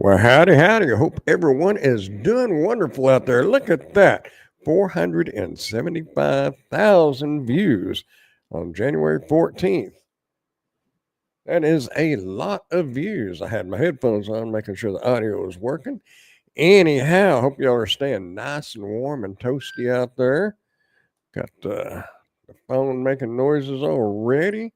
Well, howdy, howdy. I hope everyone is doing wonderful out there. Look at that 475,000 views on January 14th. That is a lot of views. I had my headphones on, making sure the audio is working. Anyhow, hope y'all are staying nice and warm and toasty out there. Got the phone making noises already.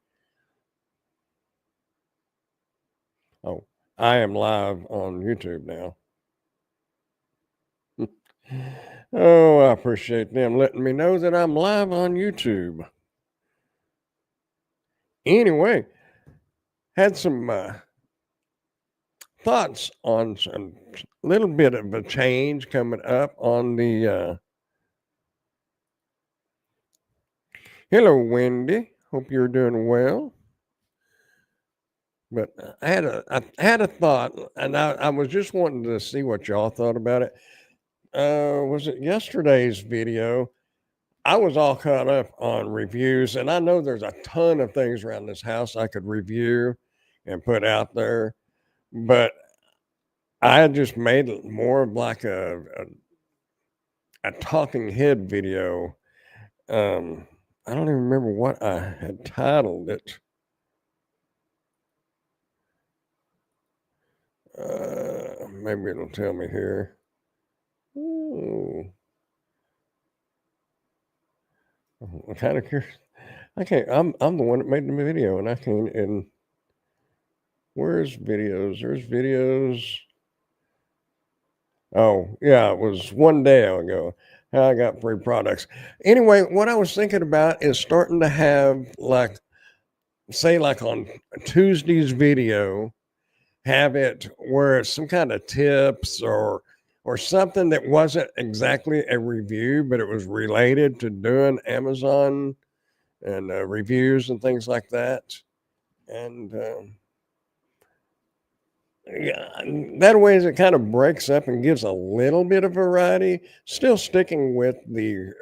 Oh, I am live on YouTube now. Oh, I appreciate them letting me know that I'm live on YouTube. Anyway, had some thoughts on some little bit of a change coming up on the. Hello, Wendy. Hope you're doing well. But I had a thought, and I was just wanting to see what y'all thought about it. Was it yesterday's video? I was all caught up on reviews, and I know there's a ton of things around this house I could review and put out there, but I had just made it more of like a talking head video. I don't even remember what I had titled it. Maybe it'll tell me here. Ooh. I'm kind of curious. I can't. I'm the one that made the video, and I can't. And where's videos? There's videos. Oh yeah, it was one day ago. How I got free products. Anyway, what I was thinking about is starting to have like, say, like on Tuesday's video, have it where it's some kind of tips or something that wasn't exactly a review, but it was related to doing Amazon and reviews and things like that. And yeah, that way it kind of breaks up and gives a little bit of variety, still sticking with the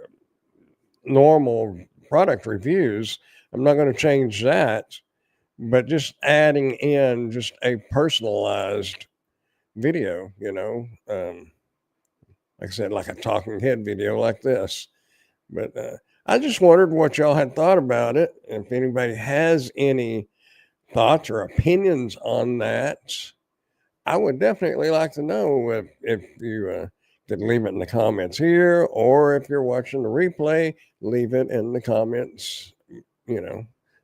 normal product reviews. I'm not going to change that, but just adding in just a personalized video, like I said, like a talking head video like this. But I just wondered what y'all had thought about it. If anybody has any thoughts or opinions on that, I would definitely like to know if you could leave it in the comments here, or if you're watching the replay, leave it in the comments,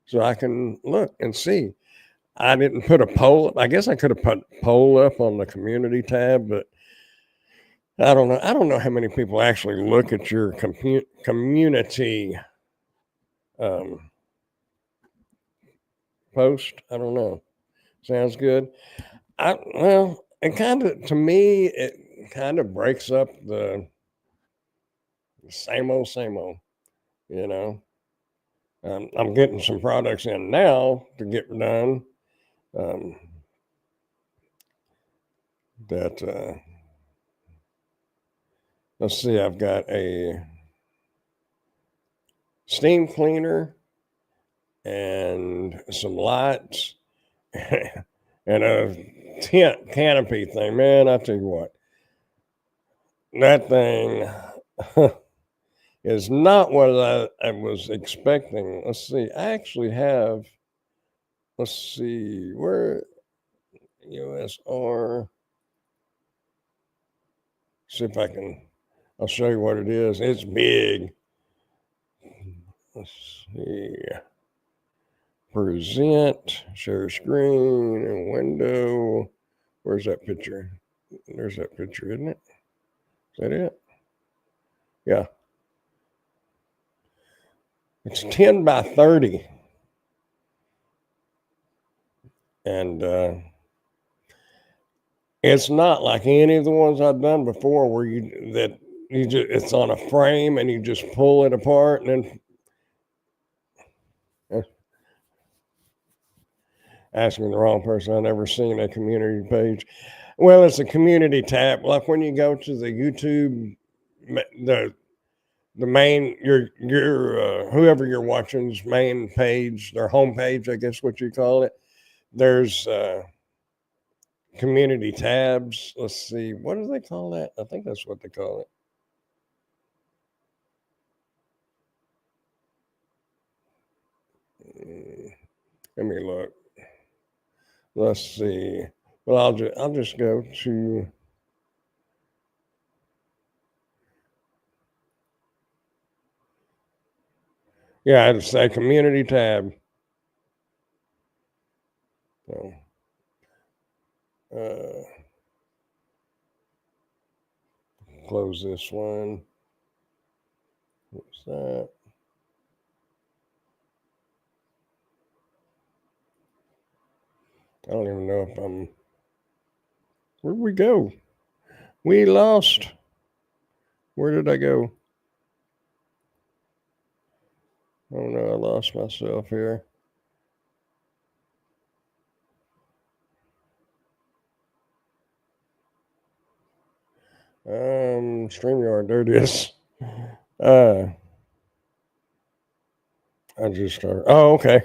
so I can look and see. I didn't put a poll. I guess I could have put poll up on the community tab, but I don't know. I don't know how many people actually look at your community post. I don't know. Sounds good. Well, it kind of, to me, it kind of breaks up the same old, same old. You know, I'm getting some products in now to get done. Um, that let's see. I've got a steam cleaner and some lights and a tent canopy thing. Man, I tell you what, that thing is not what I was expecting. Let's see. I actually have, let's see, where USR. See if I can, I'll show you what it is. It's big. Let's see. Present, share screen, and window. Where's that picture? There's that picture, isn't it? Is that it? Yeah. It's 10 by 30. And it's not like any of the ones I've done before where it's on a frame and you just pull it apart and then asking the wrong person. I've never seen a community page. Well, it's a community tab. Like when you go to the YouTube, the main your whoever you're watching's main page, their homepage, I guess what you call it. There's community tabs. Let's see, what do they call that? I think that's what they call it. Let me look. Let's see. Well, I'll just go to. Yeah, it's a community tab. So, close this one. What's that? I don't even know if I'm. Where'd we go? We lost. Where did I go? Oh no, I lost myself here. StreamYard, there it is. I just started. Oh, okay.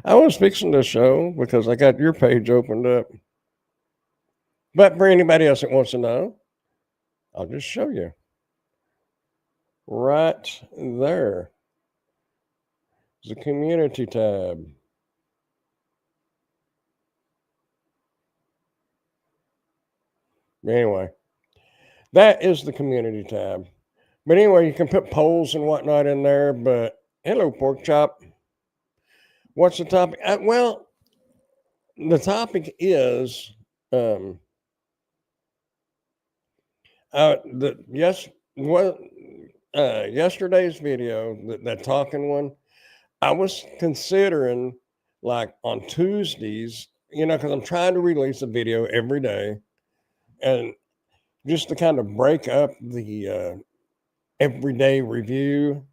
I was fixing the show because I got your page opened up. But for anybody else that wants to know, I'll just show you. Right there is the community tab. Anyway, that is the community tab. But anyway, you can put polls and whatnot in there. But hello, pork chop. What's the topic? Well, the topic is yesterday's video, that talking one. I was considering, like, on Tuesdays, because I'm trying to release a video every day, and just to kind of break up the everyday review.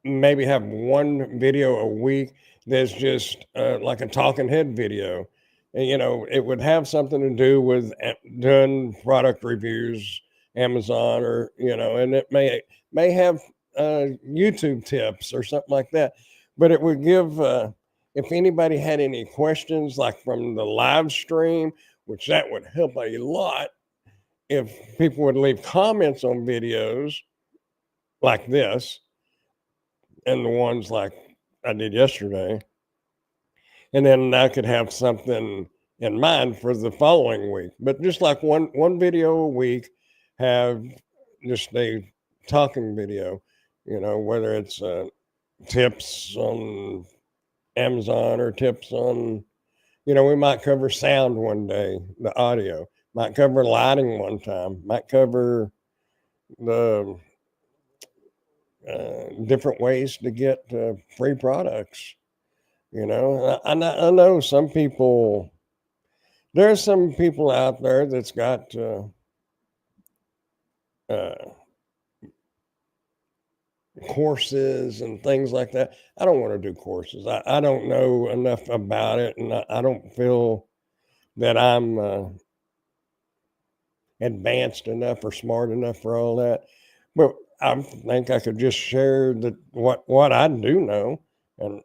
Maybe have one video a week that's just like a talking head video, and it would have something to do with doing product reviews, Amazon, or and it may have YouTube tips or something like that. But it would give, if anybody had any questions, like from the live stream, which that would help a lot if people would leave comments on videos like this and the ones like I did yesterday. And then I could have something in mind for the following week. But just like one video a week, have just a talking video, whether it's tips on Amazon or tips on, we might cover sound one day, the audio, might cover lighting one time, might cover the different ways to get free products. I know some people. There's some people out there that's got courses and things like that. I don't want to do courses. I don't know enough about it, and I don't feel that I'm advanced enough or smart enough for all that. But I think I could just share what I do know, and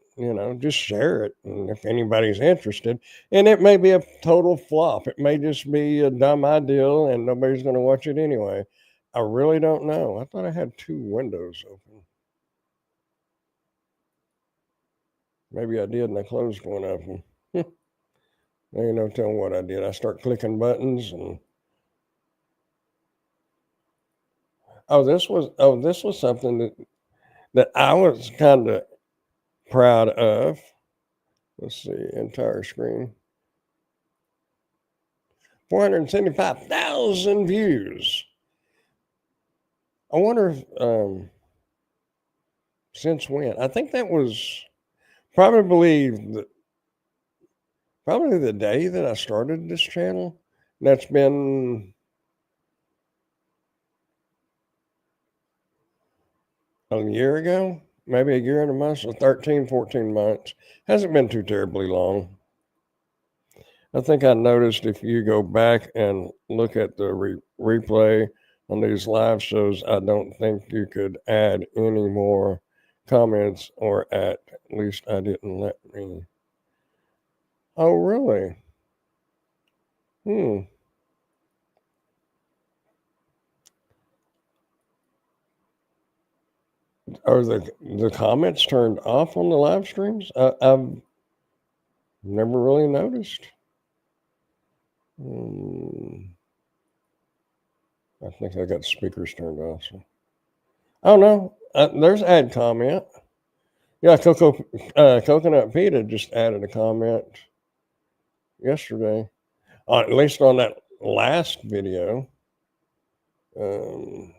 just share it. And if anybody's interested, and it may be a total flop, it may just be a dumb idea, and nobody's going to watch it anyway. I really don't know. I thought I had two windows open. Maybe I did, and I closed one of them. There ain't no telling what I did. I start clicking buttons and. This was something that I was kind of proud of. Let's see, entire screen. 475,000 views. I wonder if, since when? I think that was probably the day that I started this channel. That's been a year ago, maybe a year and a month, so 13, 14 months. Hasn't been too terribly long. I think I noticed if you go back and look at the replay on these live shows, I don't think you could add any more comments, or at least I didn't let me. Oh, really? Hmm. Are the comments turned off on the live streams? I've never really noticed. Hmm. I think I got speakers turned off. So. Oh no, there's add comment. Yeah, Coconut Pita just added a comment yesterday. At least on that last video. Um,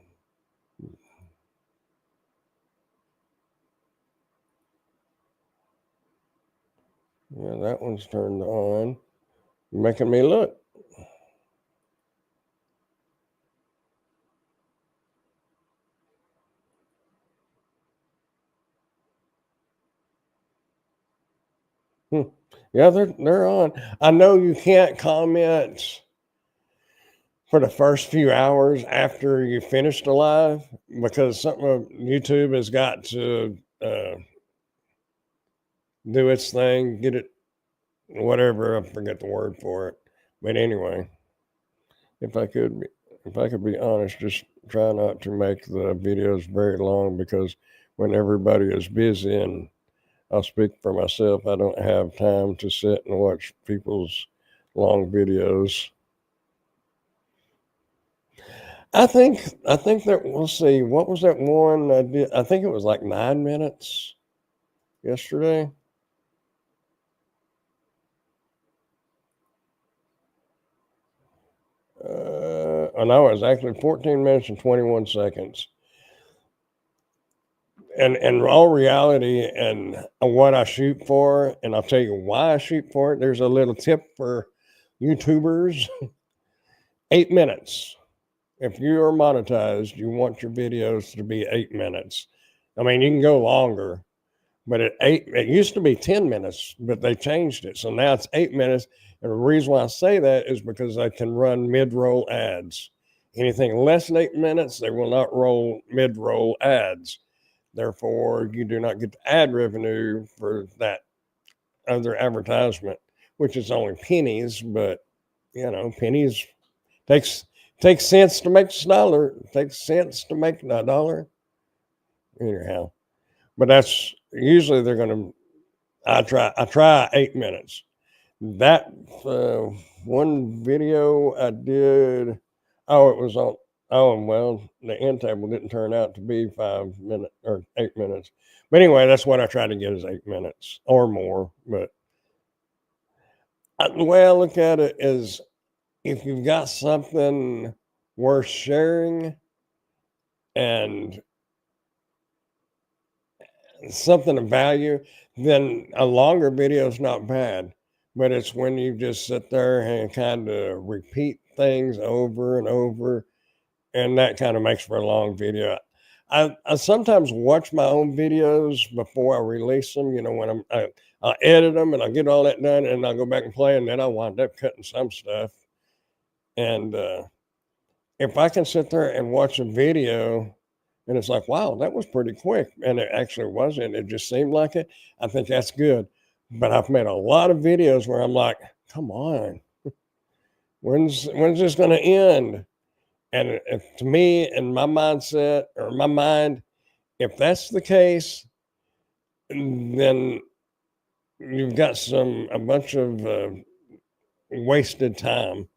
yeah, that one's turned on, making me look. Hmm. Yeah, they're on. I know you can't comment for the first few hours after you finish the live because something YouTube has got to do its thing, get it, whatever. I forget the word for it, but anyway, if I could, if I could be honest, just try not to make the videos very long because when everybody is busy and I'll speak for myself, I don't have time to sit and watch people's long videos. I think that we'll see. What was that one I did? I think it was like 9 minutes yesterday. Oh no, it was actually 14 minutes and 21 seconds. And in all reality, and what I shoot for, and I'll tell you why I shoot for it. There's a little tip for YouTubers: 8 minutes. If you are monetized, you want your videos to be 8 minutes. I mean, you can go longer, but it used to be 10 minutes, but they changed it. So now it's 8 minutes. And the reason why I say that is because I can run mid-roll ads. Anything less than 8 minutes, they will not roll mid-roll ads. Therefore, you do not get the ad revenue for that other advertisement, which is only pennies, but pennies takes takes cents to make a dollar. Takes cents to make a dollar. Anyhow, but that's usually they're going to. I try 8 minutes. That one video I did. Oh, it was on. Oh, and well, the end table didn't turn out to be 5 minutes or 8 minutes. But anyway, that's what I try to get is 8 minutes or more. But the way I look at it is, if you've got something worth sharing and something of value, then a longer video is not bad. But it's when you just sit there and kind of repeat things over and over, and that kind of makes for a long video. I sometimes watch my own videos before I release them. When I edit them and I get all that done, and I go back and play, and then I wind up cutting some stuff. And if I can sit there and watch a video and it's like, wow, that was pretty quick. And it actually wasn't. It just seemed like it. I think that's good. But I've made a lot of videos where I'm like, come on, when's this going to end? And to me, in my mindset or my mind, if that's the case, then you've got a bunch of wasted time,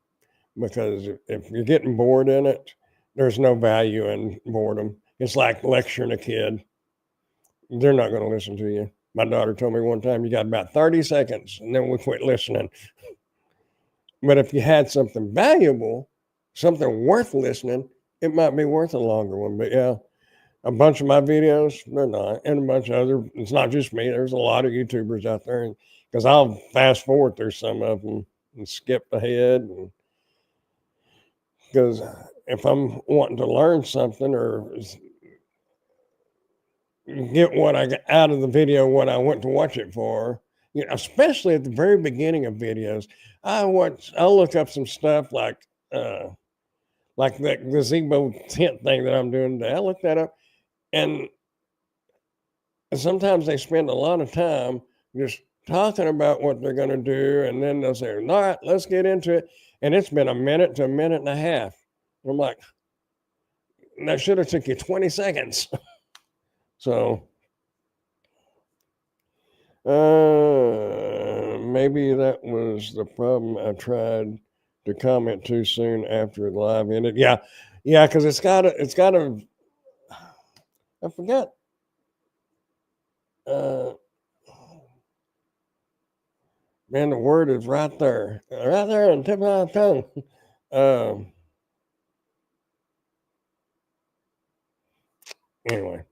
because if you're getting bored in it, there's no value in boredom. It's like lecturing a kid. They're not going to listen to you. My daughter told me one time, you got about 30 seconds and then we quit listening. But if you had something valuable, something worth listening, it might be worth a longer one. But yeah, a bunch of my videos, they're not. And a bunch of other, it's not just me. There's a lot of YouTubers out there. Because I'll fast forward through some of them and skip ahead. Because if I'm wanting to learn something or get what I got out of the video, what I went to watch it for. Especially at the very beginning of videos, I'll look up some stuff like that gazebo tent thing that I'm doing today. I look that up, and sometimes they spend a lot of time just talking about what they're going to do, and then they'll say, "All right, let's get into it." And it's been a minute to a minute and a half. I'm like, that should have took you 20 seconds. So maybe that was the problem. I tried to comment too soon after the live ended. Yeah, because it's got to. I forget. Uh, Man, the word is right there on the tip of my tongue. Um, anyway,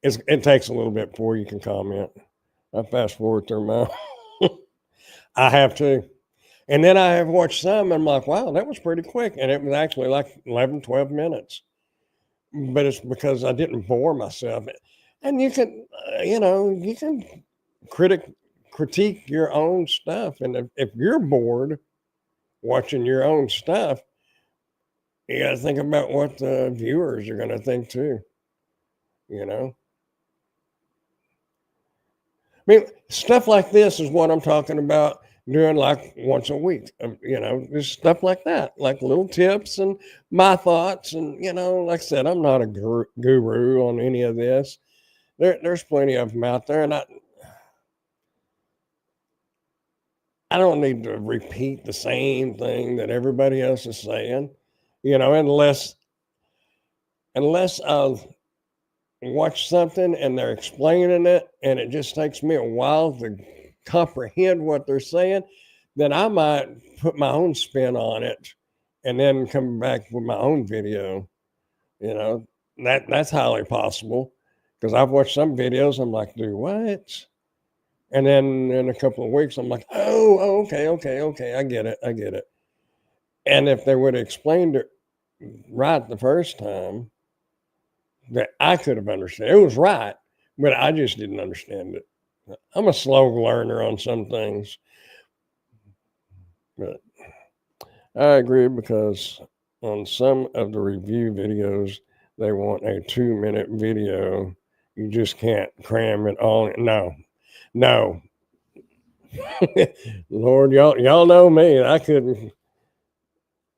it takes a little bit before you can comment. I fast forward through mine. I have to. And then I have watched some, and I'm like, wow, that was pretty quick. And it was actually like 11, 12 minutes. But it's because I didn't bore myself. And you can, you can critique your own stuff. And if you're bored watching your own stuff, you got to think about what the viewers are going to think too. You know, I mean, stuff like this is what I'm talking about doing like once a week. Just stuff like that, like little tips and my thoughts. And, like I said, I'm not a guru on any of this. There's plenty of them out there. And I don't need to repeat the same thing that everybody else is saying, unless I've watched something and they're explaining it and it just takes me a while to comprehend what they're saying, then I might put my own spin on it and then come back with my own video. You know, that's highly possible because I've watched some videos. I'm like, do what? And then in a couple of weeks, I'm like, oh, okay, I get it. And if they would have explained it right the first time, that I could have understood. It was right, but I just didn't understand it. I'm a slow learner on some things, but I agree because on some of the review videos, they want a 2-minute video. You just can't cram it all in. No. Lord, y'all know me. I couldn't.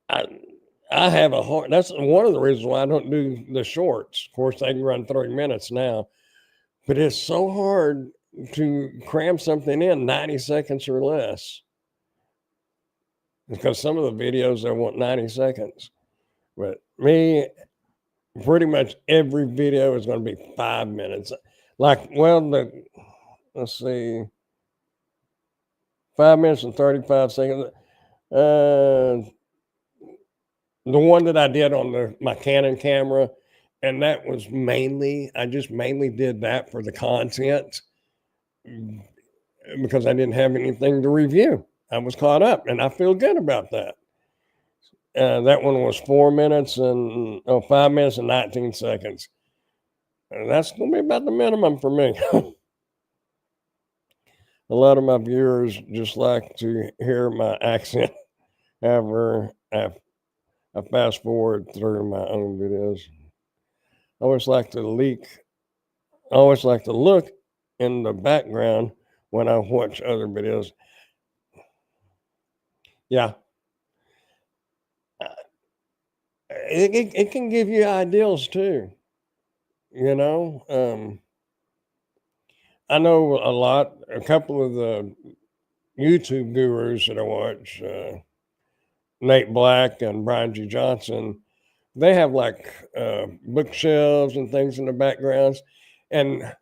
I have a hard. That's one of the reasons why I don't do the shorts. Of course, they can run 30 minutes now, but it's so hard to cram something in 90 seconds or less because some of the videos they want 90 seconds. But me, pretty much every video is going to be 5 minutes. Let's see, 5 minutes and 35 seconds. The one that I did on my Canon camera, and that was I just mainly did that for the content because I didn't have anything to review. I was caught up, and I feel good about that. That one was 5 minutes and 19 seconds. And that's going to be about the minimum for me. A lot of my viewers just like to hear my accent. However, I fast forward through my own videos. I always like to look in the background when I watch other videos. Yeah. It can give you ideals too. I know a couple of the YouTube gurus that I watch, Nate Black and Brian G. Johnson, they have like bookshelves and things in the backgrounds. And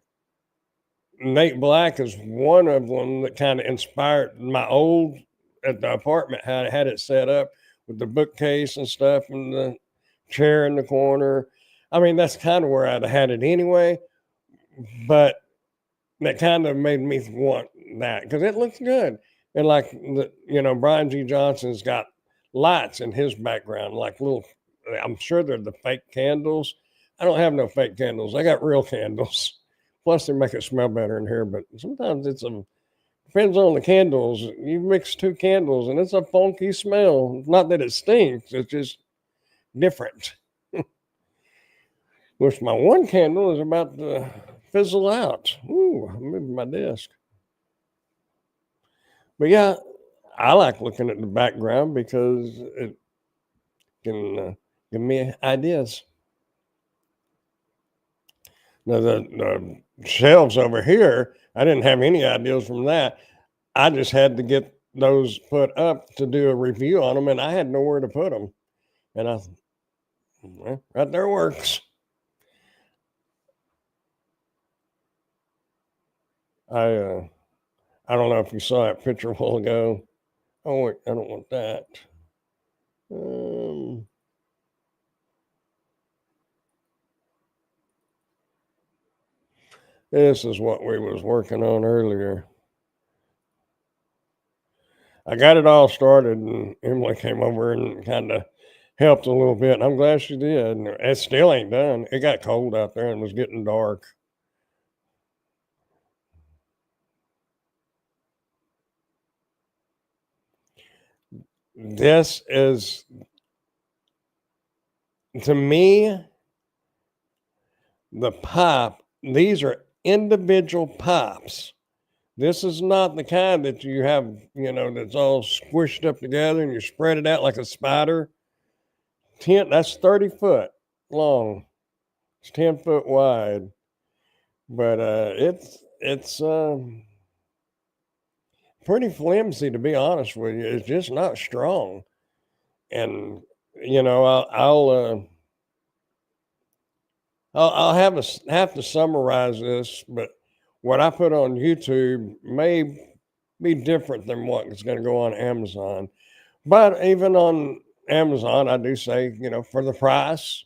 Nate Black is one of them that kind of inspired my old at the apartment, how I had it set up with the bookcase and stuff and the chair in the corner. I mean, that's kind of where I'd had it anyway, but that kind of made me want that because it looks good. And like Brian G. Johnson's got lights in his background, like little. I'm sure they're the fake candles. I don't have no fake candles. I got real candles. Plus, they make it smell better in here. But sometimes depends on the candles. You mix 2 candles, and it's a funky smell. Not that it stinks. It's just different. Which my one candle is about to fizzle out. Ooh, I'm moving my desk. But yeah, I like looking at the background because it can give me ideas. Now, the shelves over here, I didn't have any ideas from that. I just had to get those put up to do a review on them, and I had nowhere to put them. And I, well, right there works. I I don't know if you saw that picture a while ago. Oh wait, I don't want that. Um, this is what we was working on earlier. I got it all started, and Emily came over and kind of helped a little bit. And I'm glad she did. And it still ain't done. It got cold out there and was getting dark. This is, to me, the pop. These are individual pops. This is not the kind that you have, that's all squished up together and you spread it out like a spider. That's 30 foot long. It's 10 foot wide. But it's pretty flimsy, to be honest with you. It's just not strong. And I'll have to summarize this, but what I put on YouTube may be different than what is going to go on Amazon. But even on Amazon, I do say, for the price,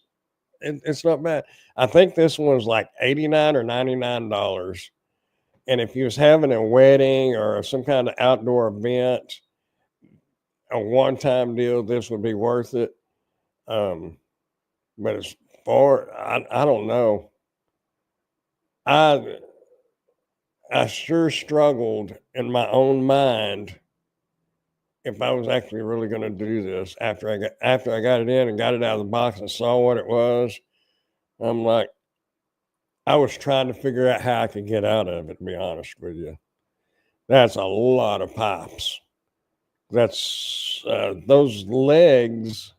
it's not bad. I think this one's like $89 or $99. And if you was having a wedding or some kind of outdoor event, a one-time deal, this would be worth it. Um, but as far, I don't know. I I sure struggled in my own mind if I was actually really going to do this after I got it in and got it out of the box and saw what it was. I'm like, I was trying to figure out how I could get out of it. To be honest with you, that's a lot of pops. That's those legs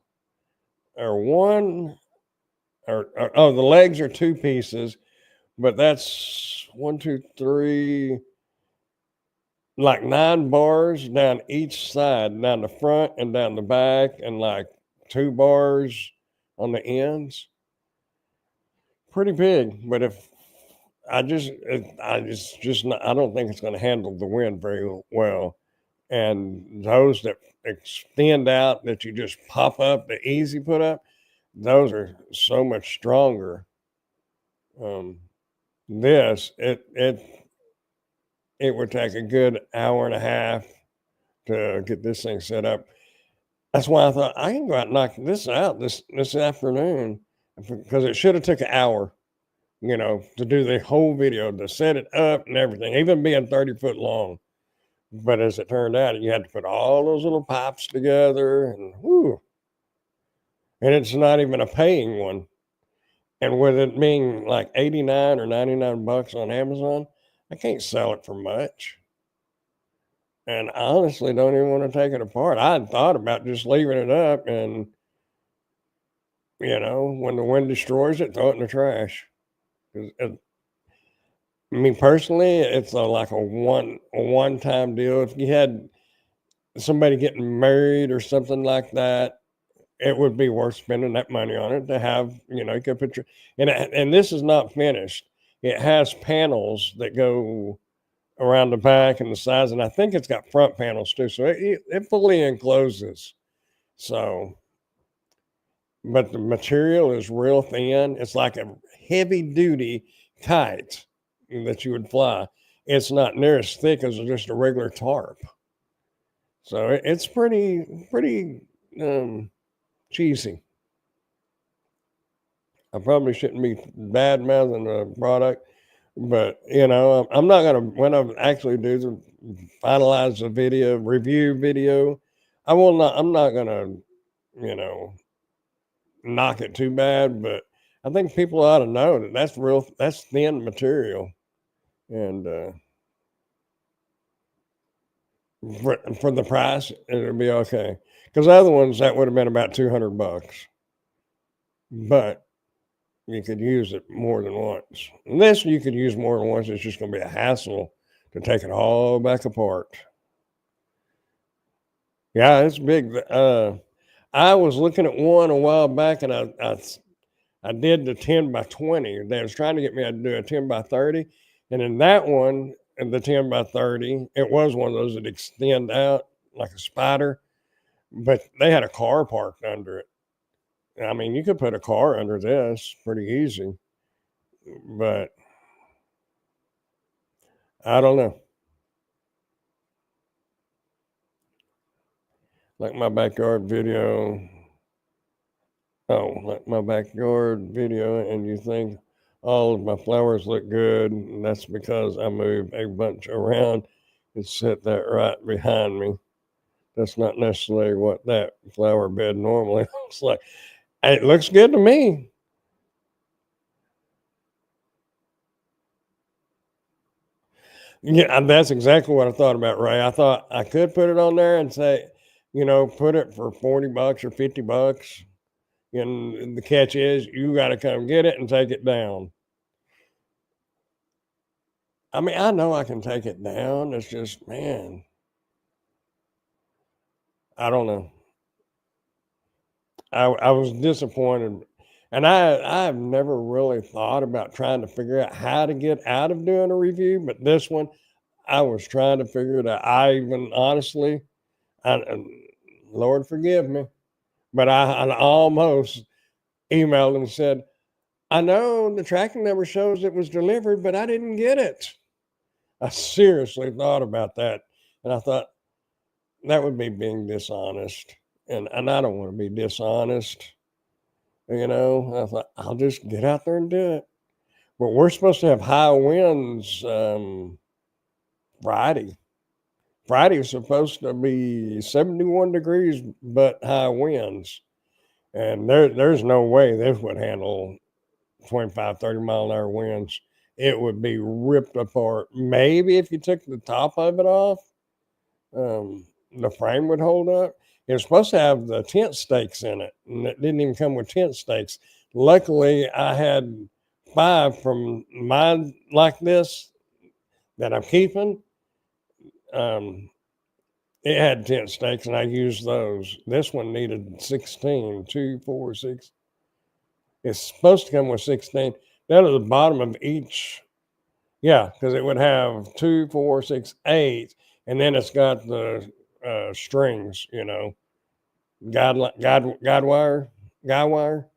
are one, or oh, the legs are two pieces, but that's one, two, three, like 9 bars down each side, down the front and down the back, and like 2 bars on the ends. Pretty big, but if I don't think it's going to handle the wind very well. And those that extend out that you just pop up, the easy put up, those are so much stronger. Um, it would take a good hour and a half to get this thing set up. That's why I thought I can go out and knock this out this afternoon, because it should have took an hour, to do the whole video, to set it up and everything, even being 30 foot long. But as it turned out, you had to put all those little pipes together, and whoo, and it's not even a paying one. And with it being like 89 or $99 on Amazon, I can't sell it for much. And I honestly don't even want to take it apart. I had thought about just leaving it up and, when the wind destroys it, throw it in the trash. 'Cause me personally, it's like a one-time deal. If you had somebody getting married or something like that, it would be worth spending that money on it to have, you could put your, and this is not finished. It has panels that go around the back and the sides, and I think it's got front panels too. So it fully encloses. So, but the material is real thin. It's like a heavy duty kite that you would fly. It's not near as thick as just a regular tarp. So it's pretty cheesy. I probably shouldn't be bad mouthing the product, but I'm not gonna, when I actually do the finalize the video review video, I'm not gonna, you know, knock it too bad, but I think people ought to know that that's thin material. And for the price, it'll be okay. Because other ones that would have been about $200, but you could use it more than once. Unless you could use more than once, it's just going to be a hassle to take it all back apart. Yeah, it's big. I was looking at one a while back, and I did the 10 by 20. They was trying to get me to do a 10 by 30, and in that one, and the 10 by 30, it was one of those that extend out like a spider, but they had a car parked under it. I mean, you could put a car under this pretty easy, but I don't know. Like my backyard video. Oh, like my backyard video, and you think all of my flowers look good, and that's because I moved a bunch around and set that right behind me. That's not necessarily what that flower bed normally looks like. It looks good to me. Yeah, and that's exactly what I thought about, Ray. I thought I could put it on there and say, put it for $40 or $50. And the catch is you got to come get it and take it down. I mean, I know I can take it down. It's just, man, I don't know. I was disappointed, and I've never really thought about trying to figure out how to get out of doing a review, but this one I was trying to figure it out. I even honestly, and Lord forgive me, but I almost emailed and said, I know the tracking number shows it was delivered, but I didn't get it. I seriously thought about that, and I thought that would be being dishonest, and I don't want to be dishonest. I thought I'll just get out there and do it. But we're supposed to have high winds Friday. Friday is supposed to be 71 degrees, but high winds. And there's no way this would handle 25, 30 mile an hour winds. It would be ripped apart. Maybe if you took the top of it off, the frame would hold up. It was supposed to have the tent stakes in it, and it didn't even come with tent stakes. Luckily, I had 5 from mine like this that I'm keeping. Um, it had tent stakes, and I used those. This one needed 16, 2, 4, 6. It's supposed to come with 16. Down at the bottom of each, yeah, because it would have 2, 4, 6, 8, and then it's got the strings, guide wire, guy wire.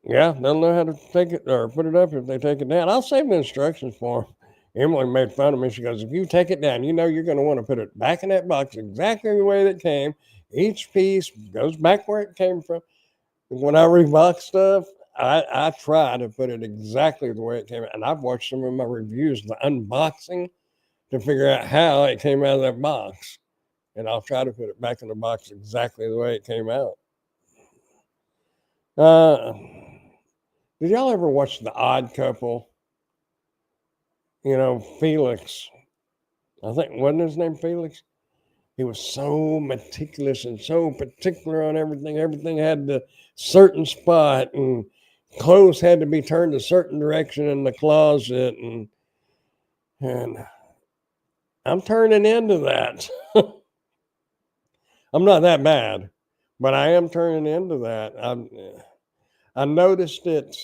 Yeah, they'll know how to take it or put it up if they take it down. I'll save the instructions for them. Emily made fun of me. She goes, if you take it down, you're going to want to put it back in that box exactly the way that it came. Each piece goes back where it came from. When I rebox stuff, I try to put it exactly the way it came out. And I've watched some of my reviews, the unboxing, to figure out how it came out of that box. And I'll try to put it back in the box exactly the way it came out. Uh, did y'all ever watch The Odd Couple? Felix. I think wasn't his name Felix? He was so meticulous and so particular on everything. Everything had the certain spot, and clothes had to be turned a certain direction in the closet, and I'm turning into that. I'm not that bad, but I am turning into that. I noticed it.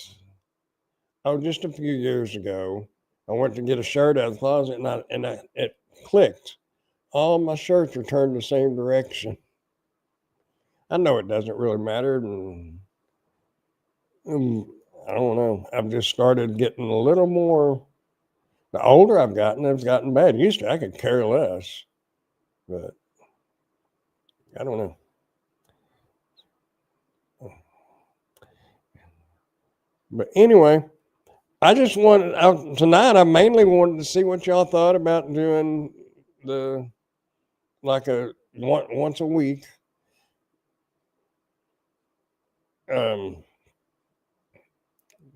Oh, just a few years ago, I went to get a shirt out of the closet, and it clicked. All my shirts are turned the same direction. I know it doesn't really matter, and I don't know. I've just started getting a little more. The older I've gotten, it's gotten bad. Used to I could care less, but I don't know. But anyway, I just wanted tonight. I mainly wanted to see what y'all thought about doing the like a once a week um,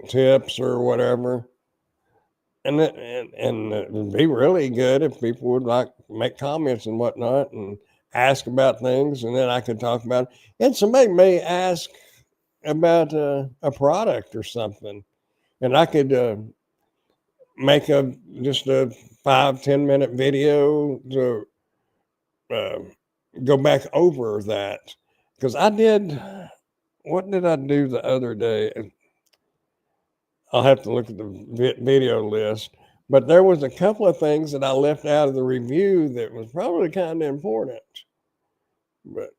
tips or whatever. and it would be really good if people would like make comments and whatnot and ask about things, and then I could talk about it. And somebody may ask about a product or something, and I could make just a 5-10 minute video to uh, go back over that, because I did. What did I do the other day? I'll have to look at the video list, but there was a couple of things that I left out of the review that was probably kind of important. But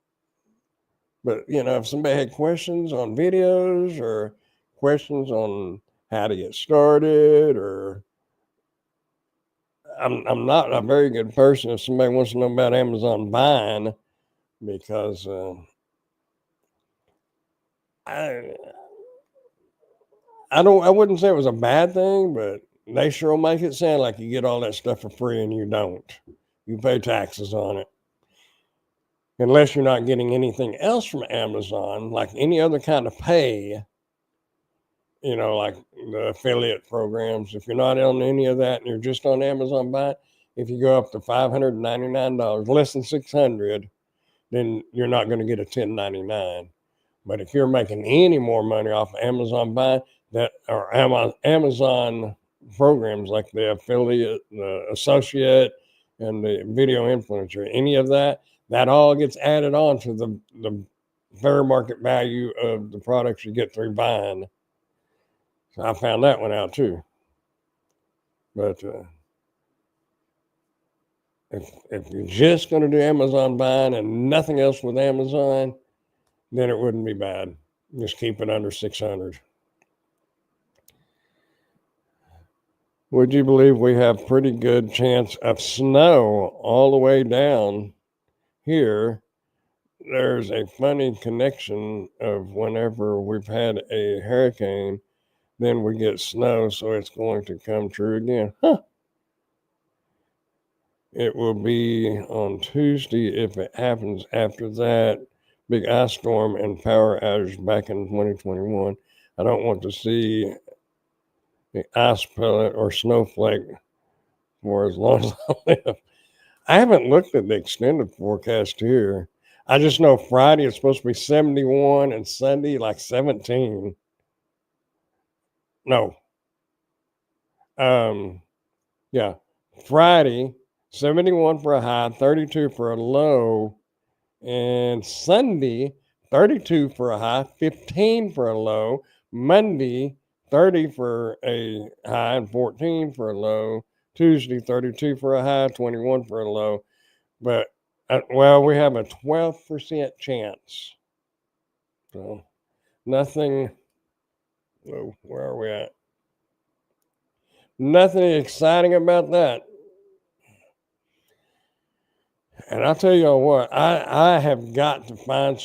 if somebody had questions on videos or questions on how to get started, or I'm not a very good person if somebody wants to know about Amazon buying, because I wouldn't say it was a bad thing, but they sure make it sound like you get all that stuff for free, and you don't. You pay taxes on it. Unless you're not getting anything else from Amazon, like any other kind of pay, like the affiliate programs. If you're not on any of that and you're just on Amazon Buy, if you go up to $599, less than $600, then you're not going to get a 1099. But if you're making any more money off of Amazon Buy, that or Amazon programs like the affiliate, the associate, and the video influencer, any of that all gets added on to the fair market value of the products you get through buying. So I found that one out too. But if you're just going to do Amazon buying and nothing else with Amazon, then it wouldn't be bad. Just keep it under 600. Would you believe we have pretty good chance of snow all the way down here? There's a funny connection of whenever we've had a hurricane, then we get snow, so it's going to come true again. Huh. It will be on Tuesday if it happens after that big ice storm and power outage back in 2021. I don't want to see the ice pellet or snowflake for as long as I live. I haven't looked at the extended forecast here. I just know Friday is supposed to be 71 and Sunday like 17. No. Yeah. Friday, 71 for a high, 32 for a low. And Sunday, 32 for a high, 15 for a low. Monday, 30 for a high and 14 for a low. Tuesday, 32 for a high, 21 for a low. But, we have a 12% chance. So, nothing. Whoa, where are we at? Nothing exciting about that. And I'll tell you what, I have got to find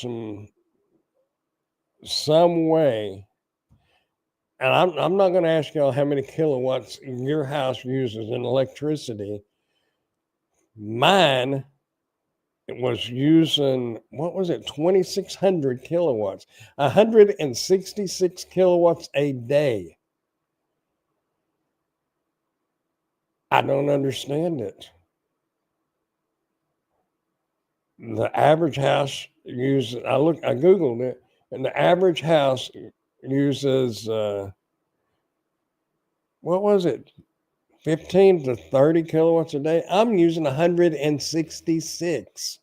some way. And I'm not going to ask y'all how many kilowatts your house uses in electricity. Mine was using, what was it, 2,600 kilowatts, 166 kilowatts a day. I don't understand it. The average house uses, I Googled it, and the average house uses, what was it, 15 to 30 kilowatts a day. I'm using 166.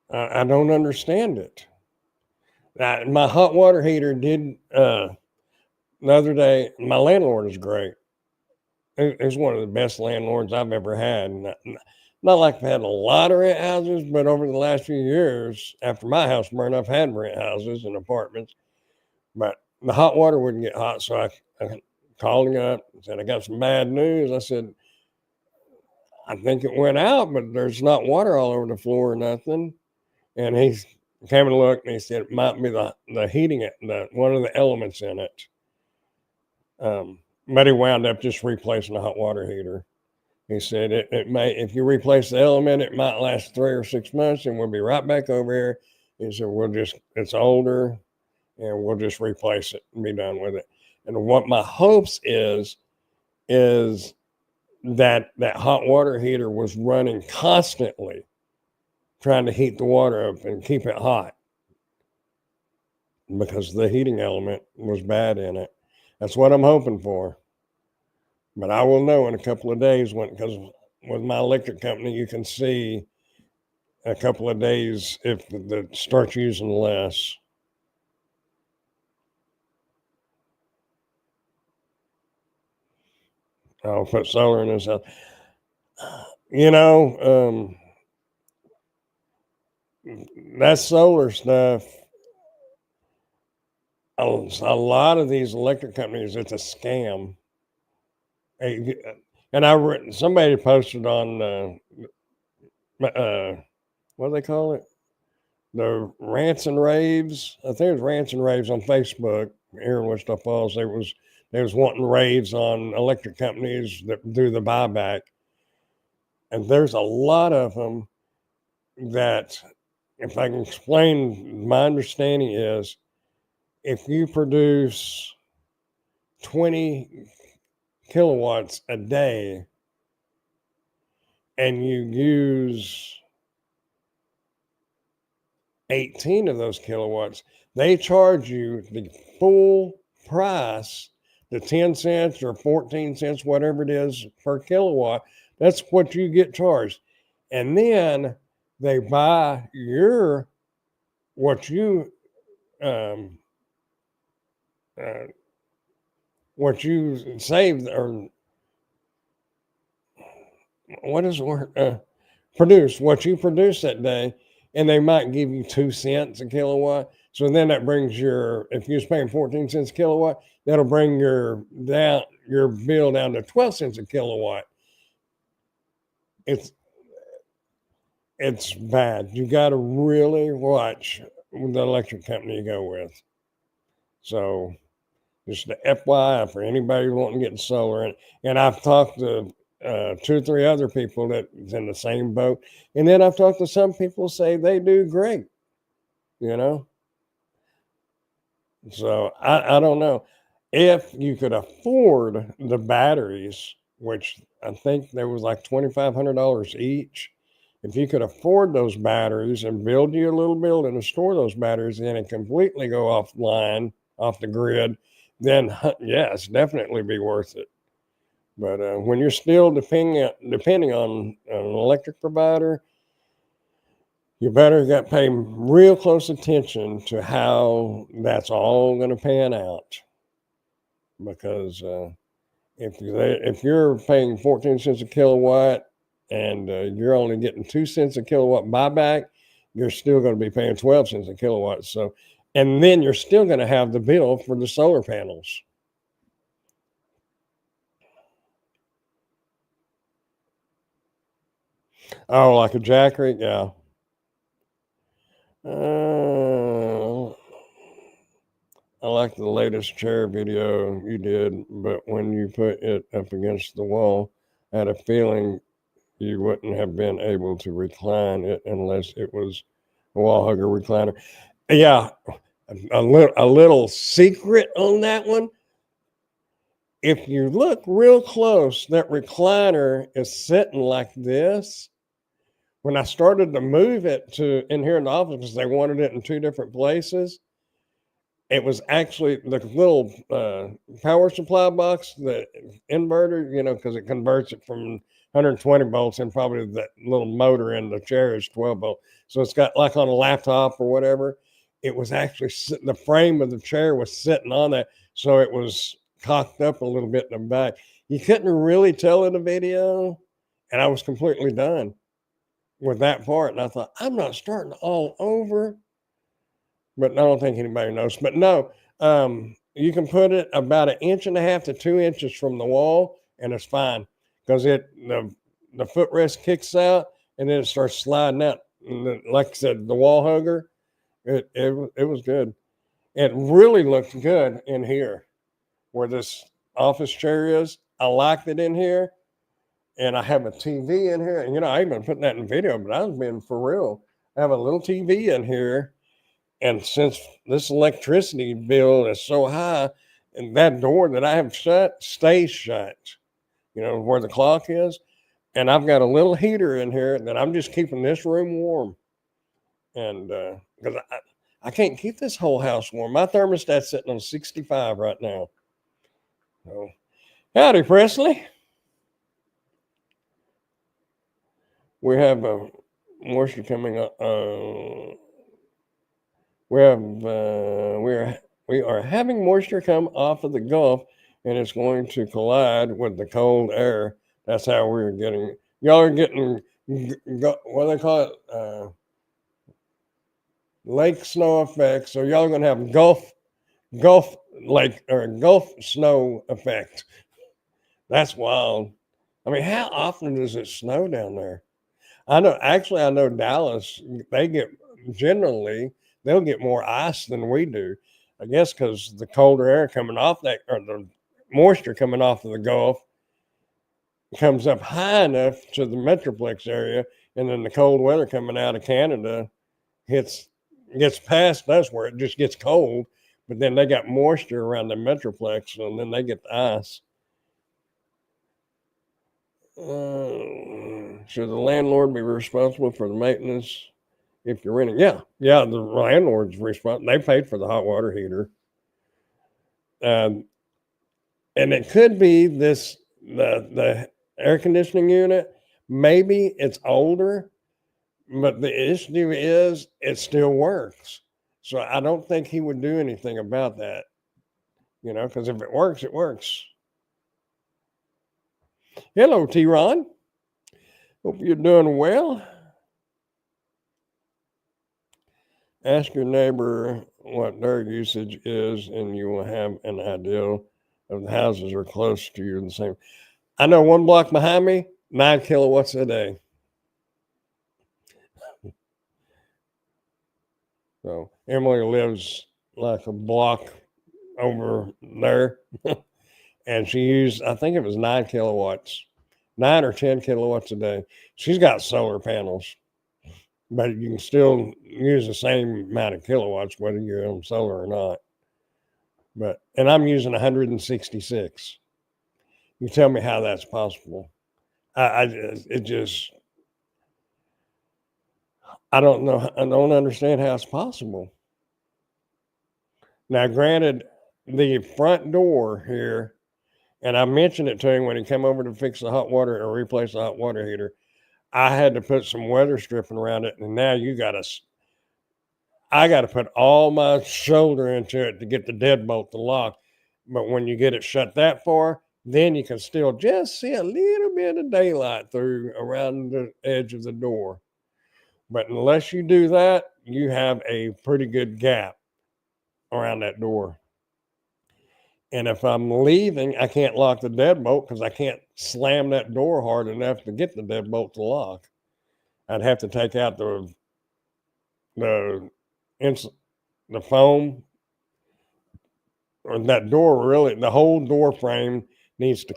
I don't understand it. My hot water heater did the other day. My landlord is great. He's one of the best landlords I've ever had. Not like I've had a lot of rent houses, but over the last few years, after my house burned, I've had rent houses and apartments. But the hot water wouldn't get hot, so I called him up and said, I got some bad news. I said, I think it went out, but there's not water all over the floor or nothing. And he came and looked, and he said it might be the heating, one of the elements in it. But he wound up just replacing the hot water heater. He said it may, if you replace the element, it might last 3 or 6 months, and we'll be right back over here. He said it's older, and we'll just replace it and be done with it. And what my hopes is that hot water heater was running constantly, trying to heat the water up and keep it hot, because the heating element was bad in it. That's what I'm hoping for. But I will know in a couple of days, because with my electric company, you can see a couple of days if it starts using less. I'll put solar in this house. That solar stuff, a lot of these electric companies, it's a scam. And somebody posted on what do they call it? The Rants and Raves. I think it was Rants and Raves on Facebook here in Wichita Falls. They was wanting raves on electric companies that do the buyback. And there's a lot of them that, if I can explain, my understanding is if you produce 20 kilowatts a day and you use 18 of those kilowatts, they charge you the full price, the 10 cents or 14 cents, whatever it is per kilowatt. That's what you get charged. And then they buy what you saved, or what is the word? Produce what you produce that day, and they might give you 2 cents a kilowatt. So then that brings if you're paying 14 cents a kilowatt, that'll bring your bill down to 12 cents a kilowatt. It's bad. You got to really watch the electric company you go with. So just the FYI for anybody wanting to get solar. And I've talked to 2 or 3 other people that's in the same boat. And then I've talked to some people say they do great, So I don't know. If you could afford the batteries, which I think there was like $2,500 each, if you could afford those batteries and build you a little building and store those batteries in and completely go offline, off the grid, then yes, definitely be worth it. But when you're still depending on an electric provider, you better pay real close attention to how that's all going to pan out. Because if you're paying 14 cents a kilowatt and you're only getting 2 cents a kilowatt buyback, you're still going to be paying 12 cents a kilowatt. So, and then you're still going to have the bill for the solar panels. Oh, like a Jackery? Yeah. I like the latest chair video you did, but when you put it up against the wall, I had a feeling you wouldn't have been able to recline it unless it was a wall hugger recliner. Yeah, a little secret on that one. If you look real close, that recliner is sitting like this. When I started to move it to in here in the office, because they wanted it in 2 different places, it was actually the little power supply box, the inverter, because it converts it from 120 volts, and probably that little motor in the chair is 12 volt. So it's got, like on a laptop or whatever, it was actually the frame of the chair was sitting on that. So it was cocked up a little bit in the back. You couldn't really tell in the video. And I was completely done with that part. And I thought, I'm not starting all over. But I don't think anybody knows. But no, you can put it about 1.5 to 2 inches from the wall, and it's fine, because the footrest kicks out and then it starts sliding out. And like I said, the wall hugger, it was good. It really looked good in here, where this office chair is. I liked it in here, and I have a TV in here. And I even put that in video, but I was being for real. I have a little TV in here. And since this electricity bill is so high, and that door that I have shut stays shut, where the clock is. And I've got a little heater in here that I'm just keeping this room warm. And because I can't keep this whole house warm. My thermostat's sitting on 65 right now. So, howdy, Presley. We have a moisture coming up. We are having moisture come off of the Gulf, and it's going to collide with the cold air. That's how we're getting. Y'all are getting what do they call it? Lake snow effect. So y'all are gonna have Gulf lake or Gulf snow effect. That's wild. I mean, how often does it snow down there? I know Dallas, they'll get more ice than we do. I guess because the colder air coming off that, or the moisture coming off of the Gulf comes up high enough to the Metroplex area, and then the cold weather coming out of Canada gets past us where it just gets cold, but then they got moisture around the Metroplex, and then they get the ice. Should the landlord be responsible for the maintenance if you're renting? Yeah, the landlord's responsible. They paid for the hot water heater. And it could be the air conditioning unit. Maybe it's older, but the issue is it still works. So I don't think he would do anything about that, because if it works, it works. Hello, T-Ron. Hope you're doing well. Ask your neighbor what their usage is, and you will have an idea of the houses are close to you the same. I know one block behind me, 9 kilowatts a day. So Emily lives like a block over there, and she used, I think it was 9 kilowatts, 9 or 10 kilowatts a day. She's got solar panels, but you can still use the same amount of kilowatts whether you're on solar or not. And I'm using 166. You tell me how that's possible. I don't know. I don't understand how it's possible. Now, granted, the front door here, and I mentioned it to him when he came over to fix the hot water or replace the hot water heater, I had to put some weather stripping around it, and now I got to put all my shoulder into it to get the deadbolt to lock. But when you get it shut that far, then you can still just see a little bit of daylight through around the edge of the door. But unless you do that, you have a pretty good gap around that door. And if I'm leaving, I can't lock the deadbolt because I can't slam that door hard enough to get the deadbolt to lock. I'd have to take out the foam, or that door. Really, the whole door frame needs to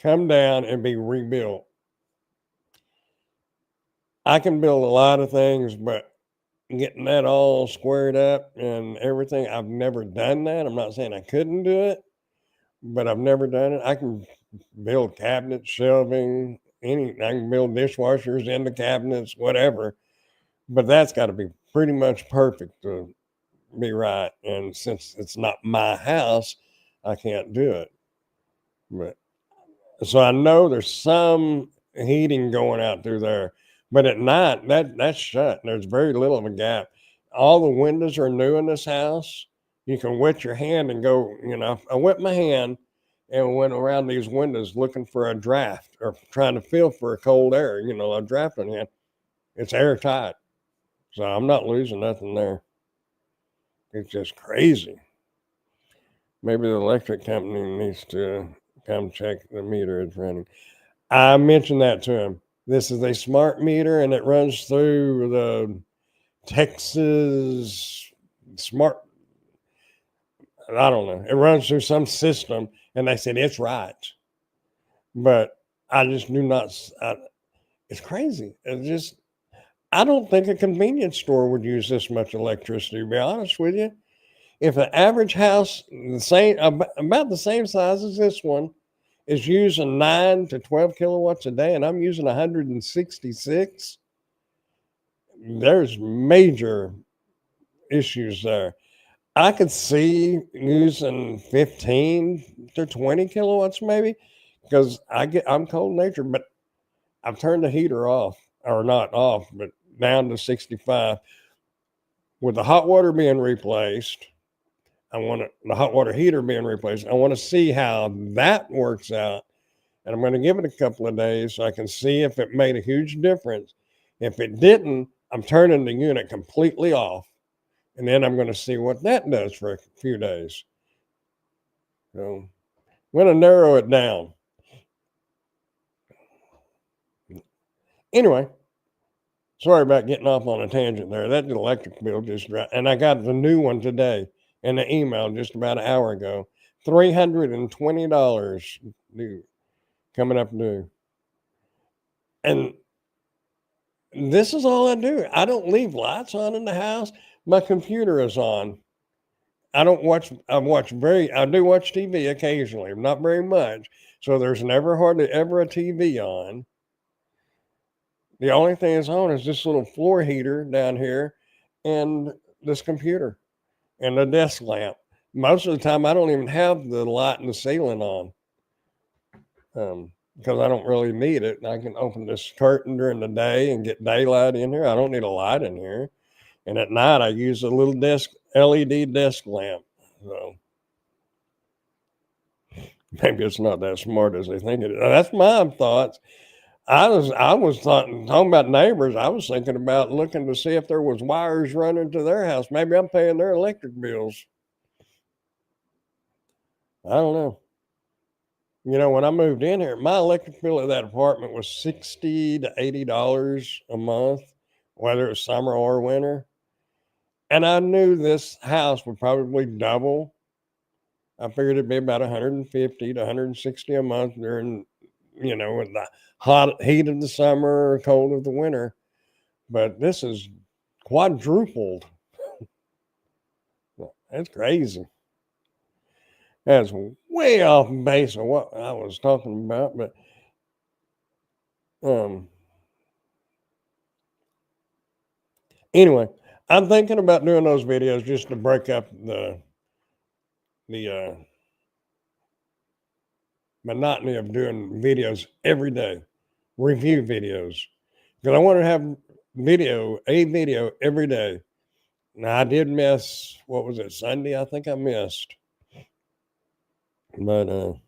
come down and be rebuilt. I can build a lot of things, but getting that all squared up and everything, I've never done that. I'm not saying I couldn't do it, but I've never done it. I can build cabinets, shelving, I can build dishwashers into cabinets, whatever. But that's got to be pretty much perfect to be right. And since it's not my house, I can't do it. But so I know there's some heating going out through there. But at night, that's shut. There's very little of a gap. All the windows are new in this house. You can wet your hand and go, I wet my hand and went around these windows looking for a draft or trying to feel for a cold air, a draft in hand. It's airtight. So I'm not losing nothing there. It's just crazy. Maybe the electric company needs to come check the meter it's running. I mentioned that to him. This is a smart meter, and it runs through the Texas smart. I don't know. It runs through some system, and they said it's right. But I just do not. It's crazy. It's just, I don't think a convenience store would use this much electricity, to be honest with you. If an average house, about the same size as this one, is using 9 to 12 kilowatts a day, and I'm using 166, there's major issues there. I could see using 15 to 20 kilowatts maybe, because I'm cold natured, but I've turned the heater off, or not off, but down to 65. With the hot water being replaced, the hot water heater being replaced. I want to see how that works out. And I'm going to give it a couple of days so I can see if it made a huge difference. If it didn't, I'm turning the unit completely off. And then I'm going to see what that does for a few days. So I'm going to narrow it down. Anyway, sorry about getting off on a tangent there. That electric bill just dropped. And I got the new one today in the email just about an hour ago. $320 new, coming up new. And this is all I do. I don't leave lights on in the house. My computer is on. I do watch TV occasionally, not very much. So there's never hardly ever a TV on. The only thing that's on is this little floor heater down here and this computer and the desk lamp. Most of the time, I don't even have the light in the ceiling on because I don't really need it. I can open this curtain during the day and get daylight in here. I don't need a light in here. And at night, I use a little LED desk lamp. So maybe it's not that smart as they think it is. That's my thoughts. I was talking about neighbors. I was thinking about looking to see if there was wires running to their house. Maybe I'm paying their electric bills. I don't know. You know, when I moved in here, my electric bill at that apartment was $60 to $80 a month, whether it's summer or winter. And I knew this house would probably double. I figured it'd be about 150 to 160 a month during, in the hot heat of the summer or cold of the winter. But this is quadrupled. That's crazy. That's way off base of what I was talking about, but anyway, I'm thinking about doing those videos just to break up the monotony of doing videos every day, review videos, because I want to have a video every day. Now I did miss, what was it, Sunday? I think I missed, but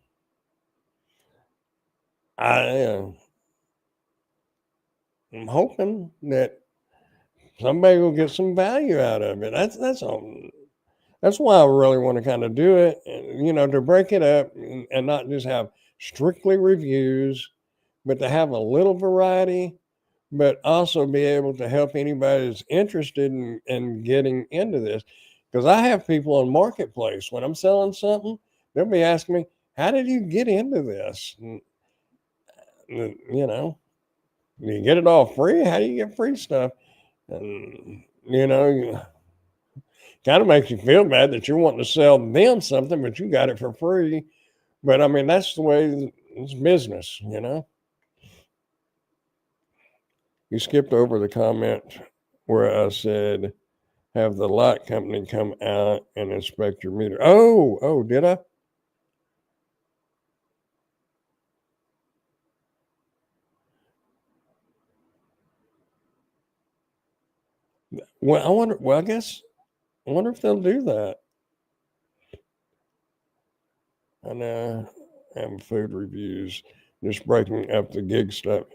I'm hoping that somebody will get some value out of it. That's all. That's why I really want to kind of do it, to break it up and not just have strictly reviews, but to have a little variety, but also be able to help anybody that's interested in getting into this. Because I have people on Marketplace, when I'm selling something, they'll be asking me, how did you get into this? And, do you get it all free? How do you get free stuff? And, kind of makes you feel bad that you're wanting to sell them something, but you got it for free. But I mean, that's the way it's business, You skipped over the comment where I said, have the light company come out and inspect your meter. Oh, did I? Well, I wonder if they'll do that. And and food reviews, just breaking up the gig stuff,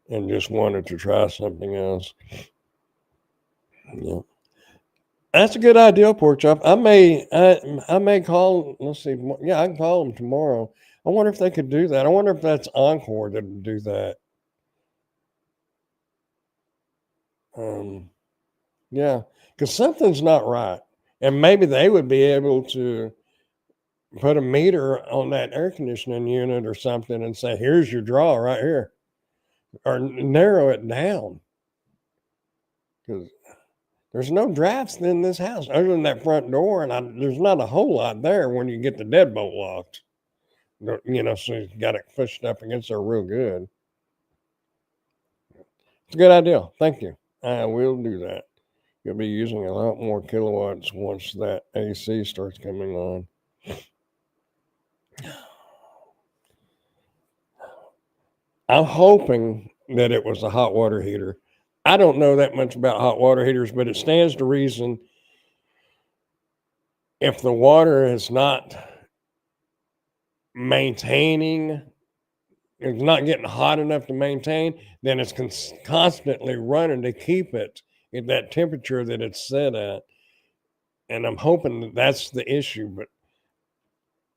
and just wanted to try something else. Yeah, that's a good idea, Pork Chop. I may call. Let's see. Yeah, I can call them tomorrow. I wonder if they could do that. I wonder if that's Encore that would do that. Yeah, because something's not right, and maybe they would be able to put a meter on that air conditioning unit or something and say, here's your draw right here, or narrow it down. because there's no drafts in this house other than that front door, and there's not a whole lot there when you get the deadbolt locked. So you got it pushed up against there real good. It's a good idea. Thank you. I will do that. You'll be using a lot more kilowatts once that AC starts coming on. I'm hoping that it was a hot water heater. I don't know that much about hot water heaters, but it stands to reason if the water is not maintaining, it's not getting hot enough to maintain, then it's constantly running to keep it at that temperature that it's set at. And I'm hoping that that's the issue, but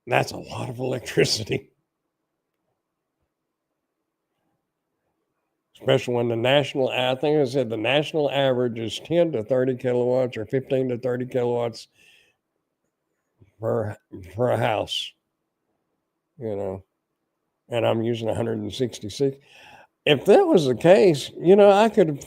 that's a lot of electricity. Especially when I think I said the national average is 10 to 30 kilowatts or 15 to 30 kilowatts per house, and I'm using 166. If that was the case, I could,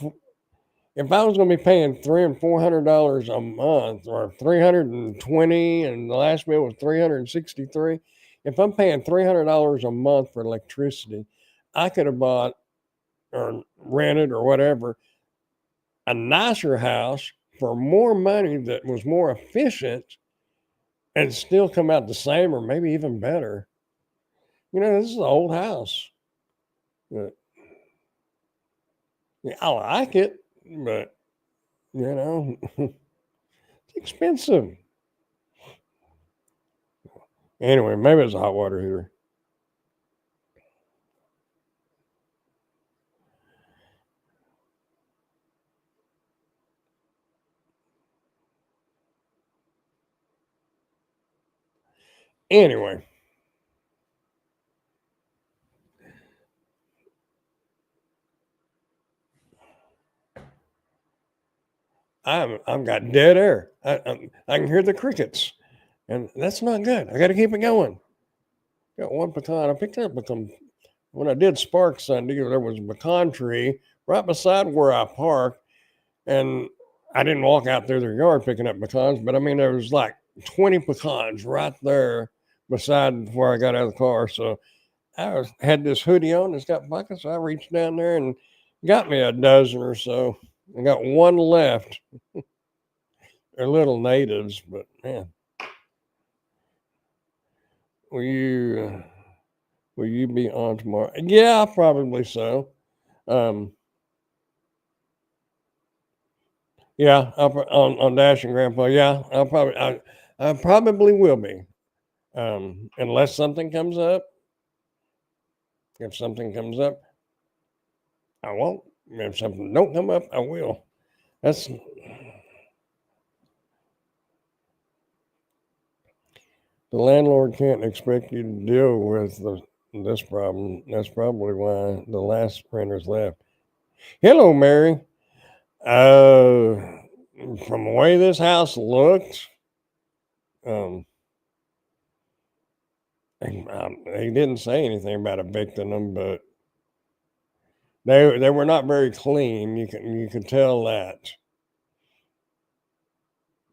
if I was going to be paying $300 and $400 a month, or 320, and the last bill was 363. If I'm paying $300 a month for electricity, I could have bought or rented or whatever a nicer house for more money that was more efficient and still come out the same or maybe even better. This is an old house. But, I like it, but it's expensive. Anyway, maybe it's a hot water heater. Anyway, I've got dead air. I can hear the crickets, and that's not good. I got to keep it going. Got one pecan. I picked up when I did Spark Sunday. There was a pecan tree right beside where I park, and I didn't walk out through their yard picking up pecans, but I mean there was like 20 pecans right there beside where I got out of the car. So I had this hoodie on. It's got buckets. So I reached down there and got me a dozen or so. I got one left. They're little natives, but man, will you be on tomorrow? Yeah, probably so. Yeah, on Dash and Grandpa. Yeah, I probably will be, unless something comes up. If something comes up, I won't. If something don't come up, I will. That's the landlord can't expect you to deal with this problem. That's probably why the last renters left. Hello, Mary. From the way this house looked, he didn't say anything about evicting them, but they were not very clean. You could tell that.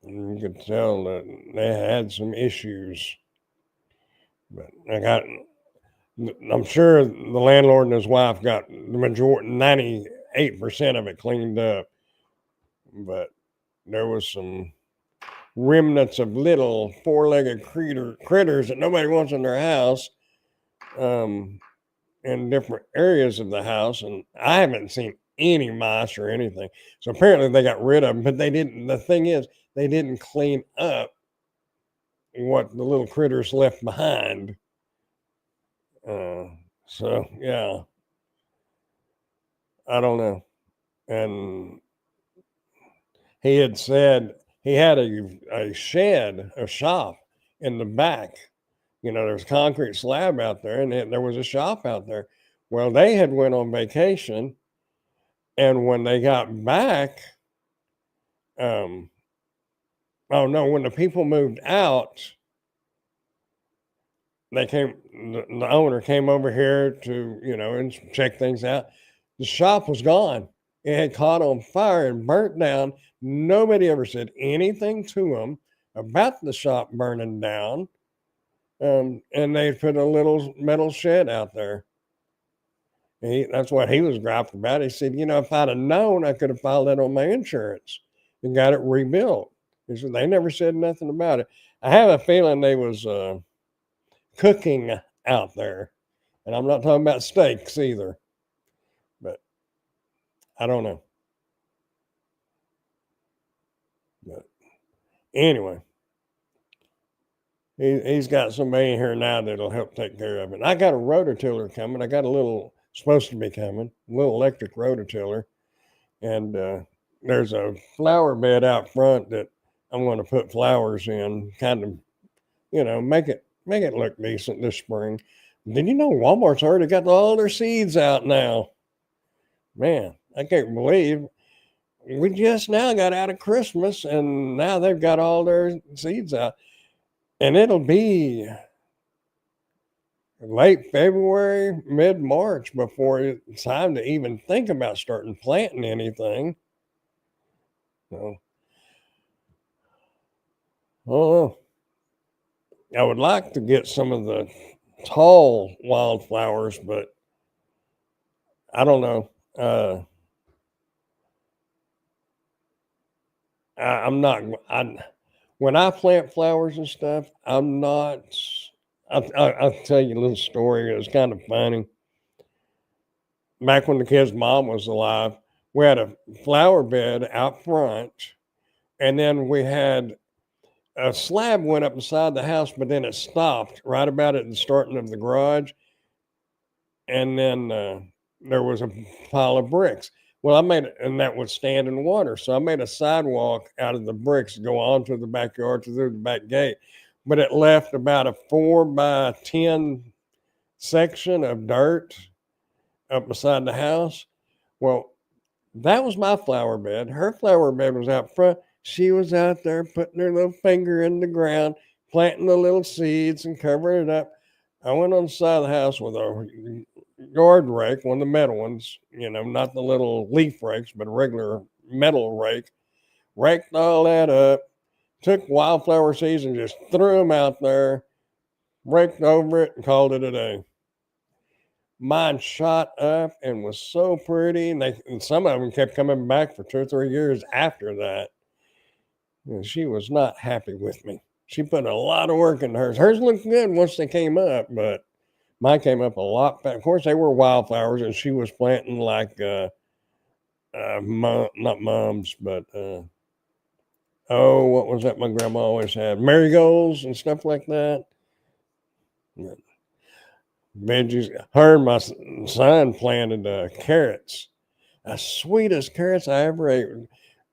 You could tell that they had some issues. But I'm sure the landlord and his wife got the majority, 98% of it cleaned up. But there was some remnants of little four-legged critters that nobody wants in their house, in different areas of the house. And I haven't seen any mice or anything. So apparently they got rid of them, but they didn't. The thing is, they didn't clean up what the little critters left behind. So yeah, I don't know. And he had said he had a shed, a shop in the back. There's a concrete slab out there, and there was a shop out there. Well, they had went on vacation, and when they got back, when the people moved out, the owner came over here to, and check things out. The shop was gone. It had caught on fire and burnt down. Nobody ever said anything to them about the shop burning down. And they put a little metal shed out there. That's what he was griping about. He said, if I'd have known, I could have filed that on my insurance and got it rebuilt. He said, they never said nothing about it. I have a feeling they was cooking out there. And I'm not talking about steaks either. But I don't know. But anyway, he's got somebody in here now that'll help take care of it. I got a rototiller coming. I got a little, supposed to be coming, a little electric rototiller. And there's a flower bed out front that I'm going to put flowers in, kind of, make it look decent this spring. Did you know Walmart's already got all their seeds out now? Man, I can't believe we just now got out of Christmas and now they've got all their seeds out. And it'll be late February, mid-March before it's time to even think about starting planting anything. So, oh, I would like to get some of the tall wildflowers, but I don't know. I'm not. When I plant flowers and stuff, I'm not. I'll tell you a little story. It was kind of funny. Back when the kid's mom was alive, we had a flower bed out front, and then we had a slab went up beside the house, but then it stopped right about at the starting of the garage, and then there was a pile of bricks. Well, and that would stand in water. So I made a sidewalk out of the bricks to go onto the backyard through the back gate. But it left about a 4x10 section of dirt up beside the house. Well, that was my flower bed. Her flower bed was out front. She was out there putting her little finger in the ground, planting the little seeds and covering it up. I went on the side of the house with a yard rake, one of the metal ones, not the little leaf rakes, but a regular metal rake. Raked all that up, took wildflower seeds and just threw them out there, raked over it, and called it a day. Mine shot up and was so pretty, and some of them kept coming back for 2 or 3 years after that. And she was not happy with me. She put a lot of work into hers. Hers looked good once they came up, but mine came up a lot fast. Of course, they were wildflowers, and she was planting like not mums, but what was that my grandma always had? Marigolds and stuff like that. Yeah. Veggies. Her and my son planted carrots. The sweetest carrots I ever ate.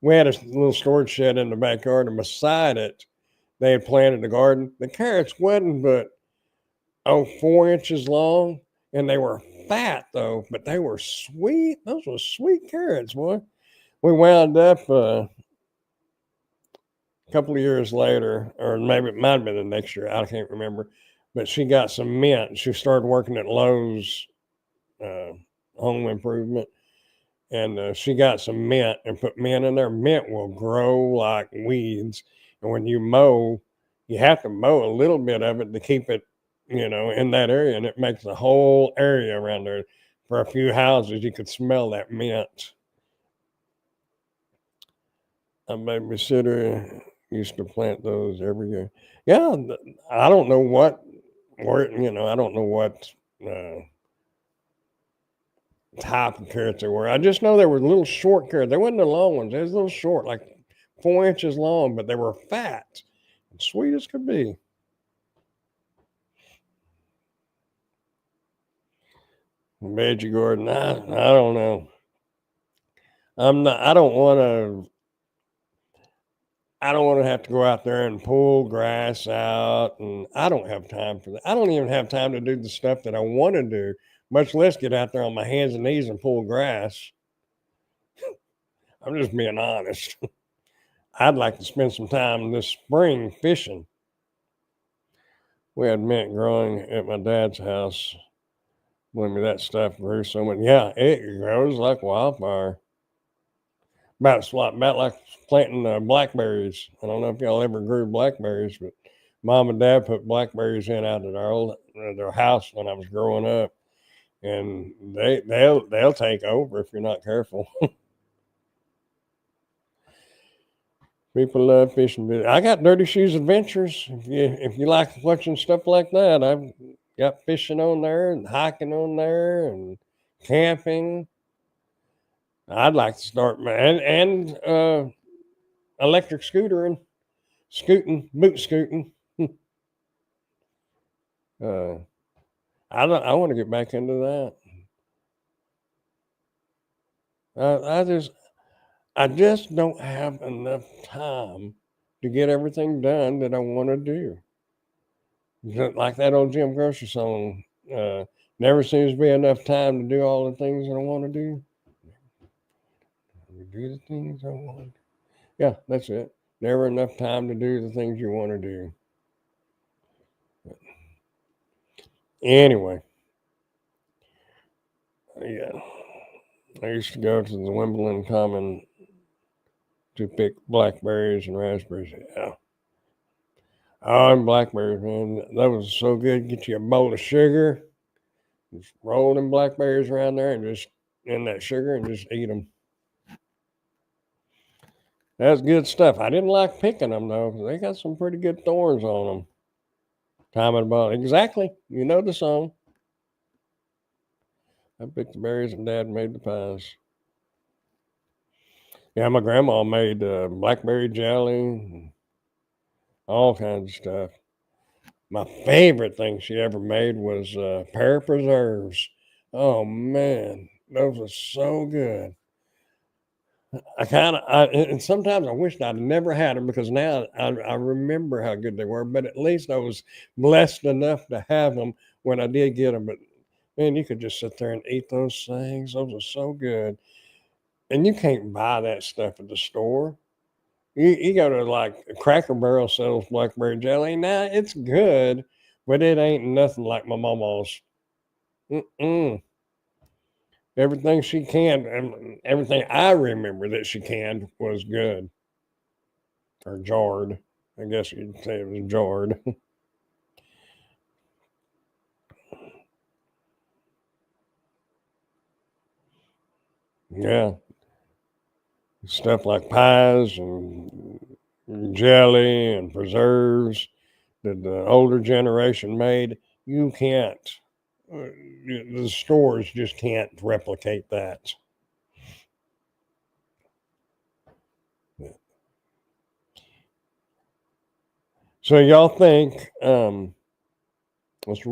We had a little storage shed in the backyard, and beside it, they had planted a garden. The carrots wasn't but 4 inches long, and they were fat though, but they were sweet. Those were sweet carrots, boy. We wound up a couple of years later, or maybe it might have been the next year. I can't remember. But she got some mint. She started working at Lowe's Home Improvement, and she got some mint and put mint in there. Mint will grow like weeds, and when you mow, you have to mow a little bit of it to keep it, in that area, and it makes the whole area around there. For a few houses, you could smell that mint. A babysitter used to plant those every year. Yeah, I don't know what, I don't know what type of carrots they were. I just know they were little short carrots. They wasn't the long ones. They was a little short, like 4 inches long, but they were fat and sweet as could be. Veggie garden, I don't know. I don't want to have to go out there and pull grass out, and I don't have time for that. I don't even have time to do the stuff that I want to do, much less get out there on my hands and knees and pull grass. I'm just being honest. I'd like to spend some time this spring fishing. We had mint growing at my dad's house. Believe me, that stuff grew so much. Yeah, it grows like wildfire. About like planting blackberries. I don't know if y'all ever grew blackberries, but Mom and Dad put blackberries in out at their house when I was growing up, and they'll take over if you're not careful. People love fishing. I got Dirty Shoes Adventures. If you like watching stuff like that, I've got fishing on there and hiking on there and camping. I'd like to start and electric scooter and boot scooting. I want to get back into that. I just don't have enough time to get everything done that I want to do. Like that old Jim Croce song, never seems to be enough time to do all the things that I want to do. Do the things I want to do. Yeah, that's it. Never enough time to do the things you want to do. Anyway, yeah, I used to go to the Wimbledon Common to pick blackberries and raspberries. Yeah. Oh, and blackberries, man. That was so good. Get you a bowl of sugar, just roll them blackberries around there and just in that sugar and just eat them. That's good stuff. I didn't like picking them though, 'cause they got some pretty good thorns on them. Time of the ball. Exactly. You know the song. I picked the berries and Dad made the pies. Yeah, my grandma made blackberry jelly, all kinds of stuff. My favorite thing she ever made was pear preserves. Oh man, those are so good. And sometimes I wished I'd never had them because now I remember how good they were. But at least I was blessed enough to have them when I did get them. But man, you could just sit there and eat those things. Those are so good, and you can't buy that stuff at the store. You go to like Cracker Barrel sells blackberry jelly. Now it's good, but it ain't nothing like my mama's. Mm-mm. Everything she canned and everything I remember that she canned was good or jarred. I guess you'd say it was jarred. Yeah, stuff like pies and jelly and preserves that the older generation made. You can't. The stores just can't replicate that. So y'all think? Let's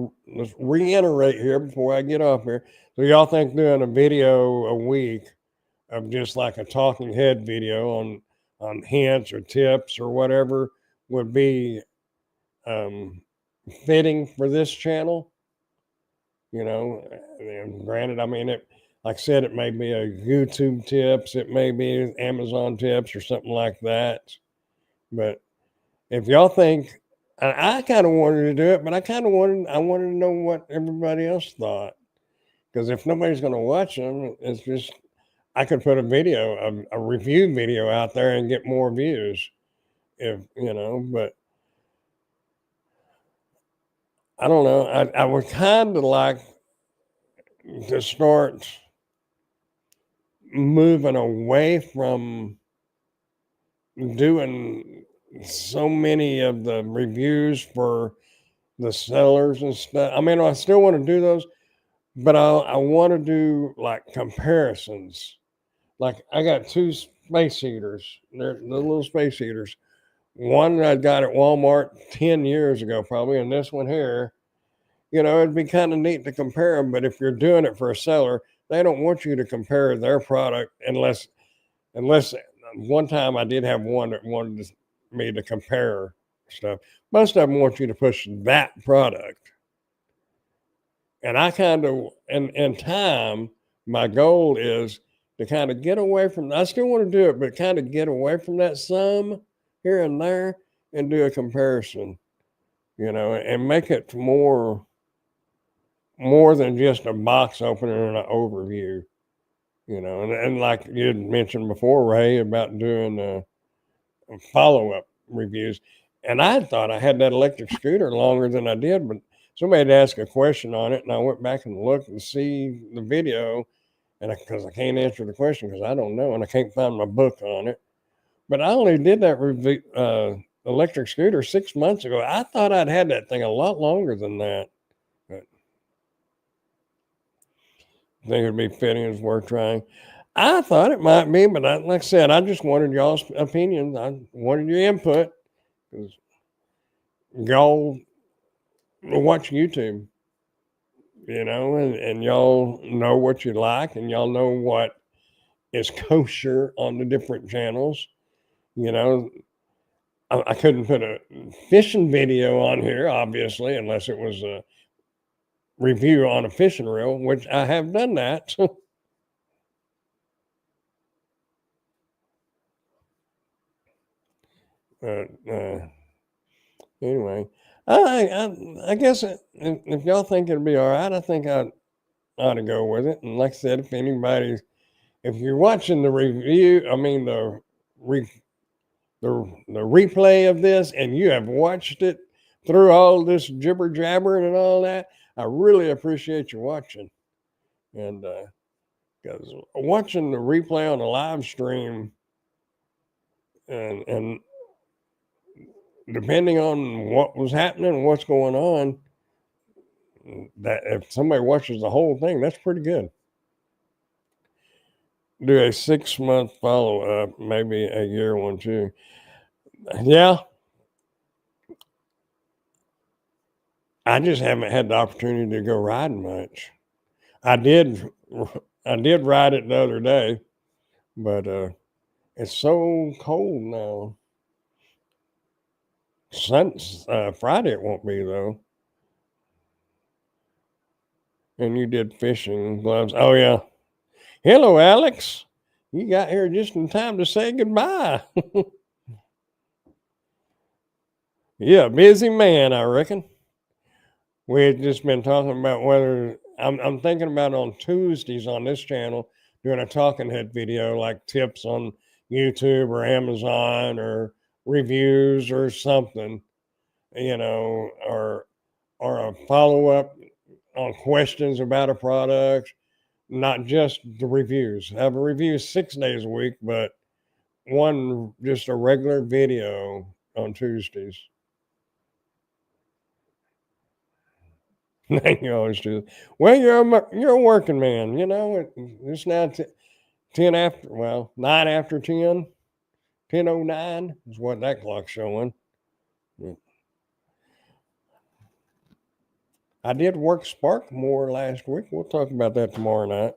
reiterate here before I get off here. So y'all think doing a video a week of just like a talking head video on hints or tips or whatever would be um, fitting for this channel? You know, and granted, I mean it. Like I said, it may be a YouTube tips, it may be Amazon tips or something like that. But if y'all think, I kind of wanted to do it, but I wanted to know what everybody else thought. Because if nobody's going to watch them, it's just I could put a review video out there and get more views. If you know, but I don't know. I would kind of like to start moving away from doing so many of the reviews for the sellers and stuff. I mean, I still want to do those, but I want to do like comparisons. Like I got two space heaters. They're the little space heaters. One I got at Walmart 10 years ago, probably, and this one here. You know, it'd be kind of neat to compare them, but if you're doing it for a seller, they don't want you to compare their product unless one time I did have one that wanted me to compare stuff. Most of them want you to push that product. And I kind of, in time, my goal is to kind of get away from, I still want to do it, but kind of get away from that some here and there and do a comparison, you know, and make it more than just a box opener and an overview. and like you had mentioned before, Ray, about doing follow-up reviews. And I thought I had that electric scooter longer than I did, but somebody had asked a question on it, and I went back and looked and see the video, and because I can't answer the question because I don't know, and I can't find my book on it. But I only did that review, electric scooter 6 months ago. I thought I'd had that thing a lot longer than that. But I think it'd be fitting, it's worth trying. I thought it might be, but like I said, I just wanted y'all's opinions. I wanted your input because y'all watch YouTube, and y'all know what you like, and y'all know what is kosher on the different channels. I couldn't put a fishing video on here, obviously, unless it was a review on a fishing reel, which I have done that. Anyway, I guess if y'all think it'll be all right, I think I ought to go with it. And like I said, if you're watching the review, I mean the replay of this, and you have watched it through all this jibber jabbering and all that, I really appreciate you watching. And because watching the replay on the live stream, and depending on what was happening and what's going on, that if somebody watches the whole thing, that's pretty good. Do a 6-month follow-up, maybe a year one too. Yeah. I just haven't had the opportunity to go riding much. I did ride it the other day, but it's so cold now. Friday it won't be though. And you did fishing gloves. Oh yeah. Hello, Alex. You got here just in time to say goodbye. Yeah, busy man, I reckon. We had just been talking about whether I'm thinking about on Tuesdays on this channel doing a talking head video like tips on YouTube or Amazon or reviews or something, or a follow up on questions about a product, not just the reviews. I have a review 6 days a week, but one just a regular video on Tuesdays. You always do. Well, you're a working man, It's now 10 after, well, 9 after 10, 10:09 is what that clock's showing. I did work Spark more last week. We'll talk about that tomorrow night.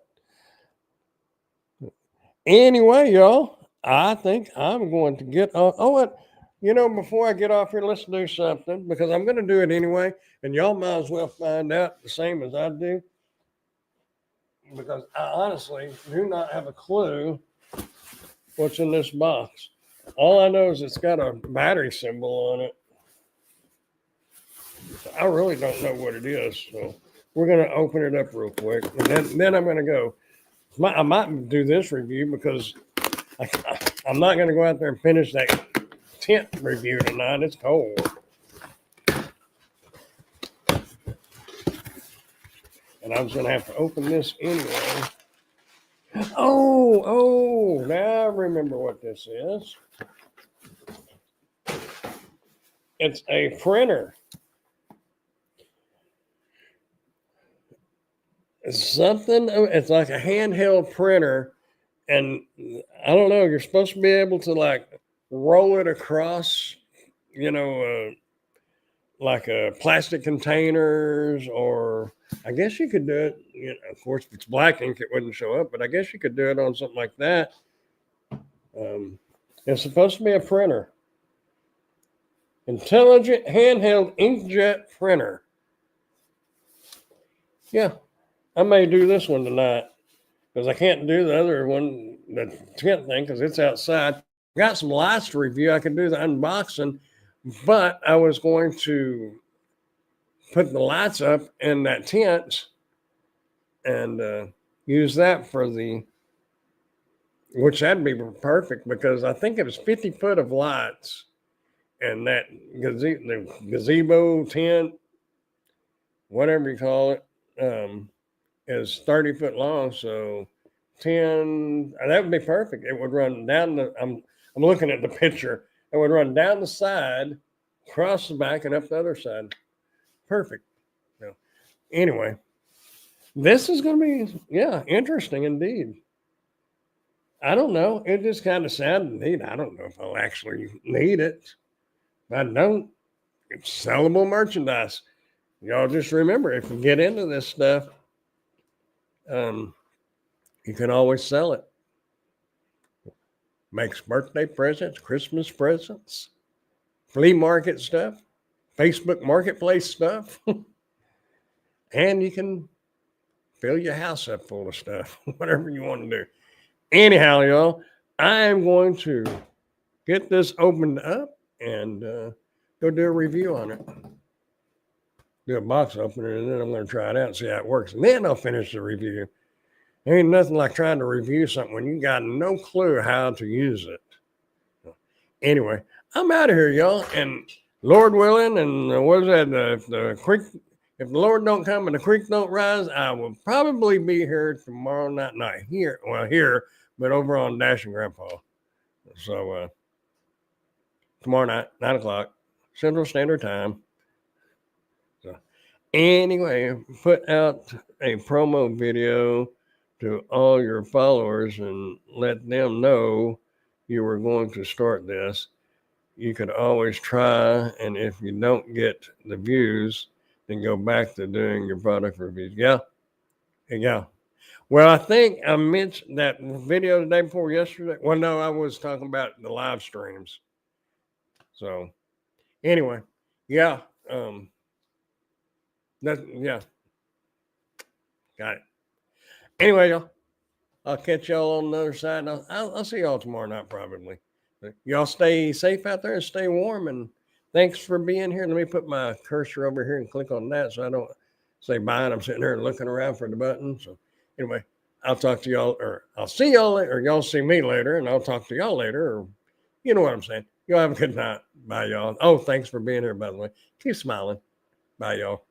Anyway, y'all, I think I'm going to get off. Before I get off here, let's do something because I'm going to do it anyway. And y'all might as well find out the same as I do. Because I honestly do not have a clue what's in this box. All I know is it's got a battery symbol on it. So I really don't know what it is. So we're going to open it up real quick. And then I'm going to go. I might do this review because I'm not going to go out there and finish that tent review tonight. It's cold. And I was going to have to open this anyway. Oh, now I remember what this is. It's a printer. It's like a handheld printer. And I don't know, you're supposed to be able to like roll it across, like plastic containers, or I guess you could do it. Of course, if it's black ink, it wouldn't show up, but I guess you could do it on something like that. It's supposed to be a printer. Intelligent handheld inkjet printer. Yeah, I may do this one tonight because I can't do the other one, the tent thing, because it's outside. Got some lights to review. I could do the unboxing, but I was going to put the lights up in that tent and use that for the which that'd be perfect because I think it was 50 foot of lights, and that the gazebo tent, whatever you call it, is 30 foot long. So 10, that would be perfect. It would run down I'm looking at the picture. It would run down the side, across the back, and up the other side. Perfect. So, anyway, this is going to be, interesting indeed. I don't know. It just kind of sounded neat. I don't know if I'll actually need it. If I don't, it's sellable merchandise. Y'all just remember, if you get into this stuff, you can always sell it. Makes birthday presents, Christmas presents, flea market stuff, Facebook Marketplace stuff. And you can fill your house up full of stuff, whatever you want to do. Anyhow, y'all, I'm going to get this opened up and go do a review on it. Do a box opener, and then I'm going to try it out and see how it works. And then I'll finish the review. There ain't nothing like trying to review something when you got no clue how to use it. Anyway, I'm out of here, y'all. And Lord willing, and what is that? The creek. If the Lord don't come and the creek don't rise, I will probably be here tomorrow night. Here, but over on Dash and Grandpa. So tomorrow night, 9 o'clock, Central Standard Time. So anyway, put out a promo video to all your followers and let them know you were going to start this. You could always try, and if you don't get the views, then go back to doing your product reviews. Yeah. Well, I think I mentioned that video the day before yesterday. Well, no, I was talking about the live streams. So anyway, got it. Anyway, y'all, I'll catch y'all on the other side. I'll see y'all tomorrow night probably. But y'all stay safe out there and stay warm, and thanks for being here. Let me put my cursor over here and click on that so I don't say bye and I'm sitting there looking around for the button. So anyway, I'll talk to y'all, or I'll see y'all later, or y'all see me later, and I'll talk to y'all later, or you know what I'm saying. Y'all have a good night. Bye, y'all. Oh, thanks for being here, by the way. Keep smiling. Bye, y'all.